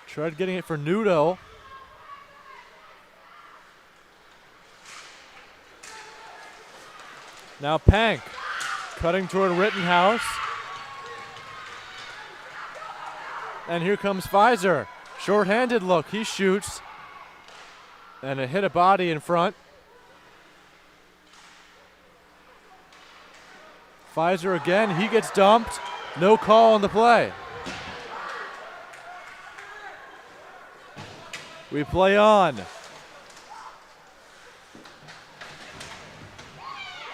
Speaker 1: Tried getting it for Noodle. Now Pank cutting toward Rittenhouse. And here comes Pfizer. Short-handed look. He shoots. And it hit a body in front. Pfizer again. He gets dumped. No call on the play. We play on.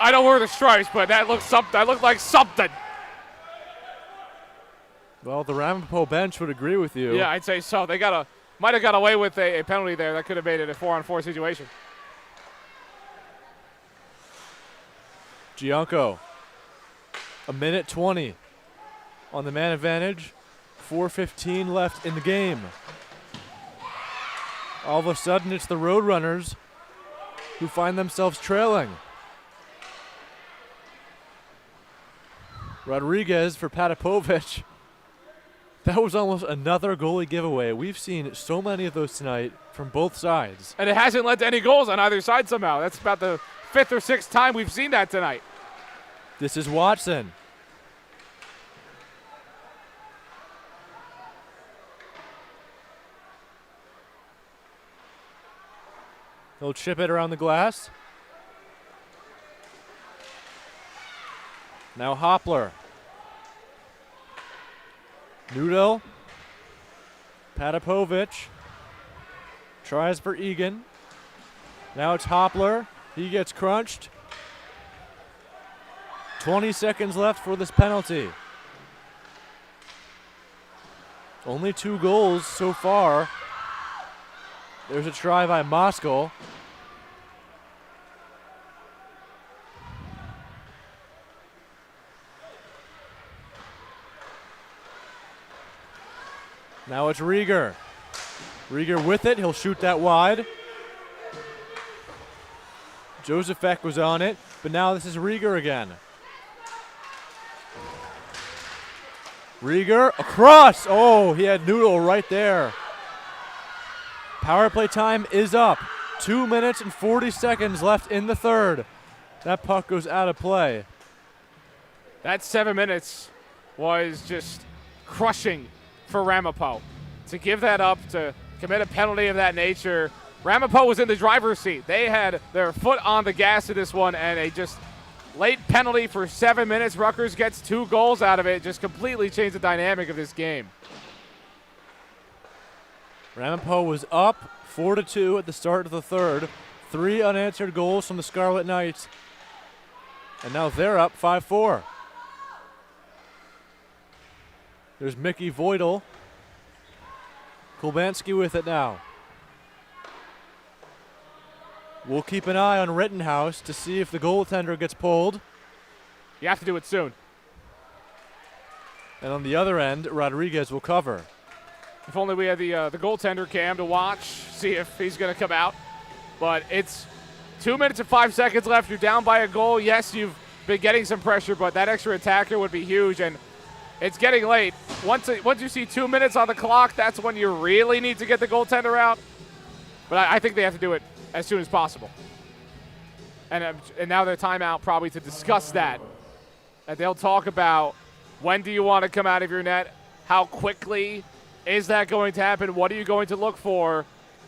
Speaker 2: I don't wear the stripes, but that looked like something.
Speaker 1: Well, the Ramapo bench would agree with you.
Speaker 2: Yeah, I'd say so. They might have got away with a penalty there that could have made it a 4-on-4 situation.
Speaker 1: Gianco, 1:20 on the man advantage. 4:15 left in the game. All of a sudden, it's the Roadrunners who find themselves trailing. Rodriguez for Patapovic. That was almost another goalie giveaway. We've seen so many of those tonight from both sides.
Speaker 2: And it hasn't led to any goals on either side somehow. That's about the 5th or 6th time we've seen that tonight.
Speaker 1: This is Watson. He'll chip it around the glass. Now Hoppler. Noodle. Patapovic. Tries for Egan. Now it's Hoppler. He gets crunched. 20 seconds left for this penalty. Only 2 goals so far. There's a try by Moskal. Now it's Rieger. Rieger with it. He'll shoot that wide. Josefek was on it, but now this is Rieger again. Rieger across. Oh, he had Noodle right there. Power play time is up. 2 minutes and 40 seconds left in the third. That puck goes out of play.
Speaker 2: That 7 minutes was just crushing for Ramapo. To give that up, to commit a penalty of that nature, Ramapo was in the driver's seat. They had their foot on the gas of this one, and a just late penalty for 7 minutes. Rutgers gets 2 goals out of it. Just completely changed the dynamic of this game.
Speaker 1: Ramapo was up 4-2 at the start of the third. 3 unanswered goals from the Scarlet Knights. And now they're up 5-4. There's Mickey Voidal. Kulbanski with it now. We'll keep an eye on Rittenhouse to see if the goaltender gets pulled.
Speaker 2: You have to do it soon.
Speaker 1: And on the other end, Rodriguez will cover.
Speaker 2: If only we had the goaltender cam to watch, see if he's going to come out. But it's 2 minutes and 5 seconds left. You're down by a goal. Yes, you've been getting some pressure, but that extra attacker would be huge. And it's getting late. Once you see 2 minutes on the clock, that's when you really need to get the goaltender out. But I think they have to do it as soon as possible. And now their timeout probably to discuss that. And they'll talk about when do you want to come out of your net, how quickly is that going to happen, what are you going to look for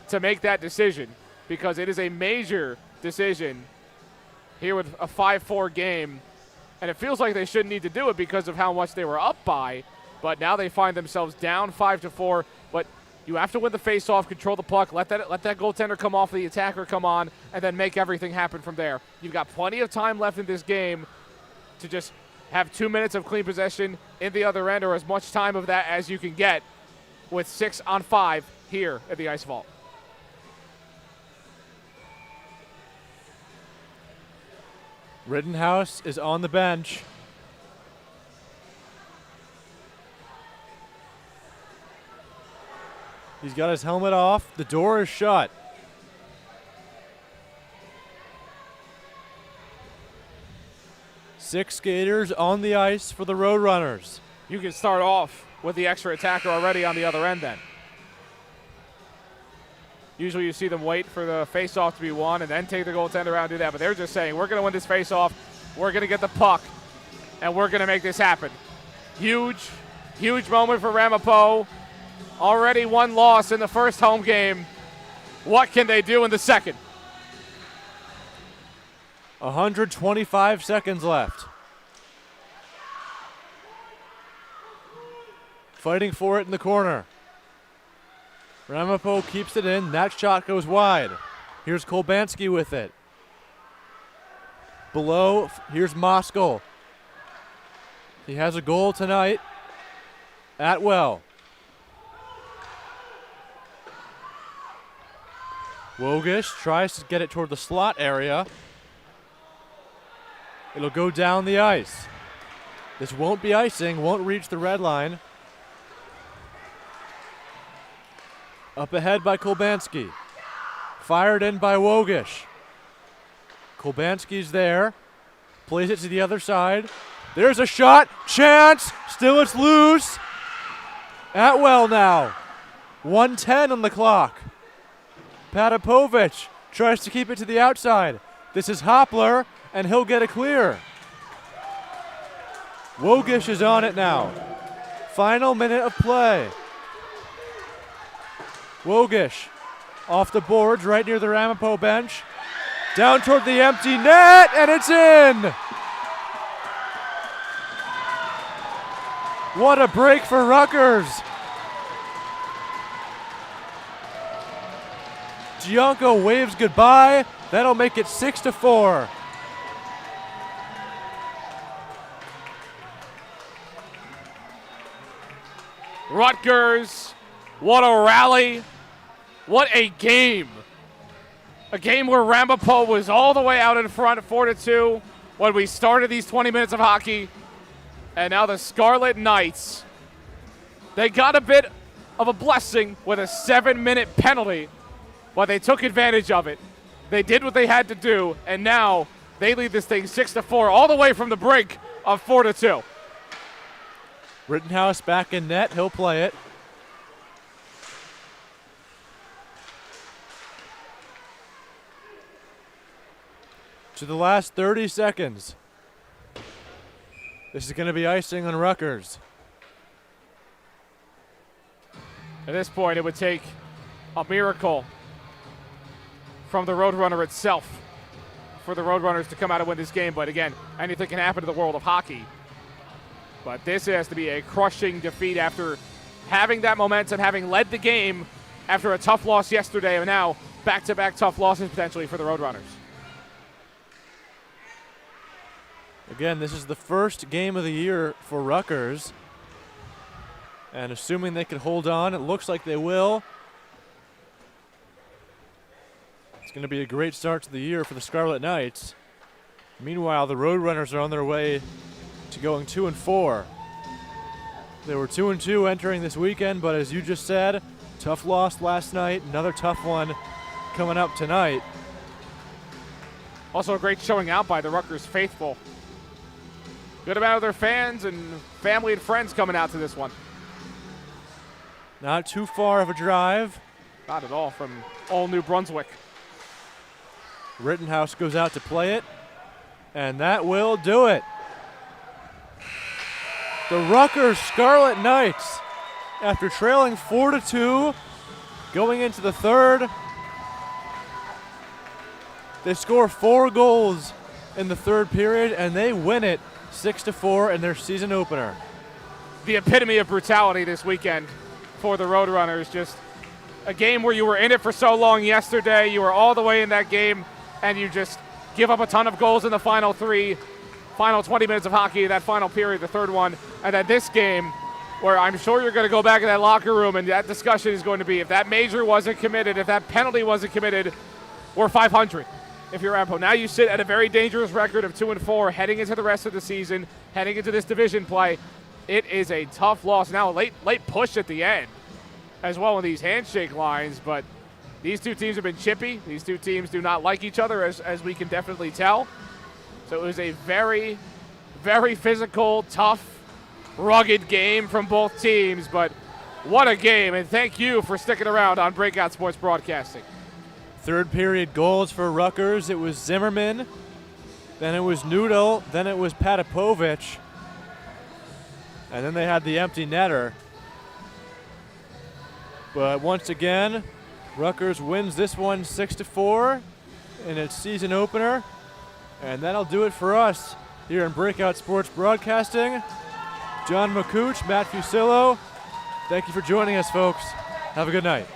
Speaker 2: to make that decision? Because it is a major decision here with a 5-4 game And it feels like they shouldn't need to do it because of how much they were up by. But now they find themselves down 5-4. But you have to win the face-off, control the puck, let that goaltender come off, the attacker come on, and then make everything happen from there. You've got plenty of time left in this game to just have 2 minutes of clean possession in the other end, or as much time of that as you can get with 6-on-5 here at the IceVault.
Speaker 1: Rittenhouse is on the bench. He's got his helmet off. The door is shut. Six skaters on the ice for the Roadrunners.
Speaker 2: You can start off with the extra attacker already on the other end then. Usually you see them wait for the face-off to be won and then take the goaltender out and do that. But they're just saying, we're going to win this face-off, we're going to get the puck, and we're going to make this happen. Huge, huge moment for Ramapo. Already one loss in the first home game. What can they do in the second?
Speaker 1: 125 seconds left. Fighting for it in the corner. Ramapo keeps it in. That shot goes wide. Here's Kolbanski with it. Below, here's Moskal. He has a goal tonight. Atwell. Wogish tries to get it toward the slot area. It'll go down the ice. This won't be icing, won't reach the red line. Up ahead by Kolbanski. Fired in by Wogish. Kolbanski's there. Plays it to the other side. There's a shot. Chance. Still it's loose. Atwell now. 1:10 on the clock. Patapovich tries to keep it to the outside. This is Hoppler, and he'll get a clear. Wogish is on it now. Final minute of play. Wogish off the boards right near the Ramapo bench. Down toward the empty net, and it's in! What a break for Rutgers. Gianco waves goodbye. That'll make it 6-4.
Speaker 2: Rutgers, what a rally. What a game. A game where Ramapo was all the way out in front, 4-2, when we started these 20 minutes of hockey. And now the Scarlet Knights, they got a bit of a blessing with a 7-minute penalty, but they took advantage of it. They did what they had to do, and now they lead this thing 6-4, all the way from the brink of 4-2.
Speaker 1: Rittenhouse back in net. He'll play it. To the last 30 seconds. This is going to be icing on Rutgers.
Speaker 2: At this point, it would take a miracle from the Roadrunner itself for the Roadrunners to come out and win this game. But again, anything can happen to the world of hockey. But this has to be a crushing defeat after having that momentum, having led the game after a tough loss yesterday, and now back-to-back tough losses potentially for the Roadrunners.
Speaker 1: Again, this is the first game of the year for Rutgers. And assuming they can hold on, it looks like they will. It's going to be a great start to the year for the Scarlet Knights. Meanwhile, the Roadrunners are on their way to going 2-4. They were 2-2 entering this weekend, but as you just said, tough loss last night, another tough one coming up tonight.
Speaker 2: Also a great showing out by the Rutgers faithful. Good amount of their fans and family and friends coming out to this one.
Speaker 1: Not too far of a drive.
Speaker 2: Not at all from all New Brunswick.
Speaker 1: Rittenhouse goes out to play it, and that will do it. The Rutgers Scarlet Knights, after trailing 4-2, going into the third, they score 4 goals in the third period, and they win it 6-4 in their season opener.
Speaker 2: The epitome of brutality this weekend for the Roadrunners. Just a game where you were in it for so long yesterday. You were all the way in that game, and you just give up a ton of goals in the final 20 minutes of hockey, that final period, the third one. And then this game, where I'm sure you're going to go back in that locker room, and that discussion is going to be, if that major wasn't committed, if that penalty wasn't committed, we're 500. If you're Ramapo. Now you sit at a very dangerous record of 2-4 heading into the rest of the season, heading into this division play. It is a tough loss. Now a late push at the end as well in these handshake lines, but these two teams have been chippy. These two teams do not like each other, as we can definitely tell. So it was a very, very physical, tough, rugged game from both teams, but what a game, and thank you for sticking around on Breakout Sports Broadcasting.
Speaker 1: Third period goals for Rutgers. It was Zimmerman, then it was Noodle, then it was Patapovich, and then they had the empty netter. But once again, Rutgers wins this one 6-4 in its season opener, and that'll do it for us here in Breakout Sports Broadcasting. John McCooch, Matt Fusillo, thank you for joining us, folks. Have a good night.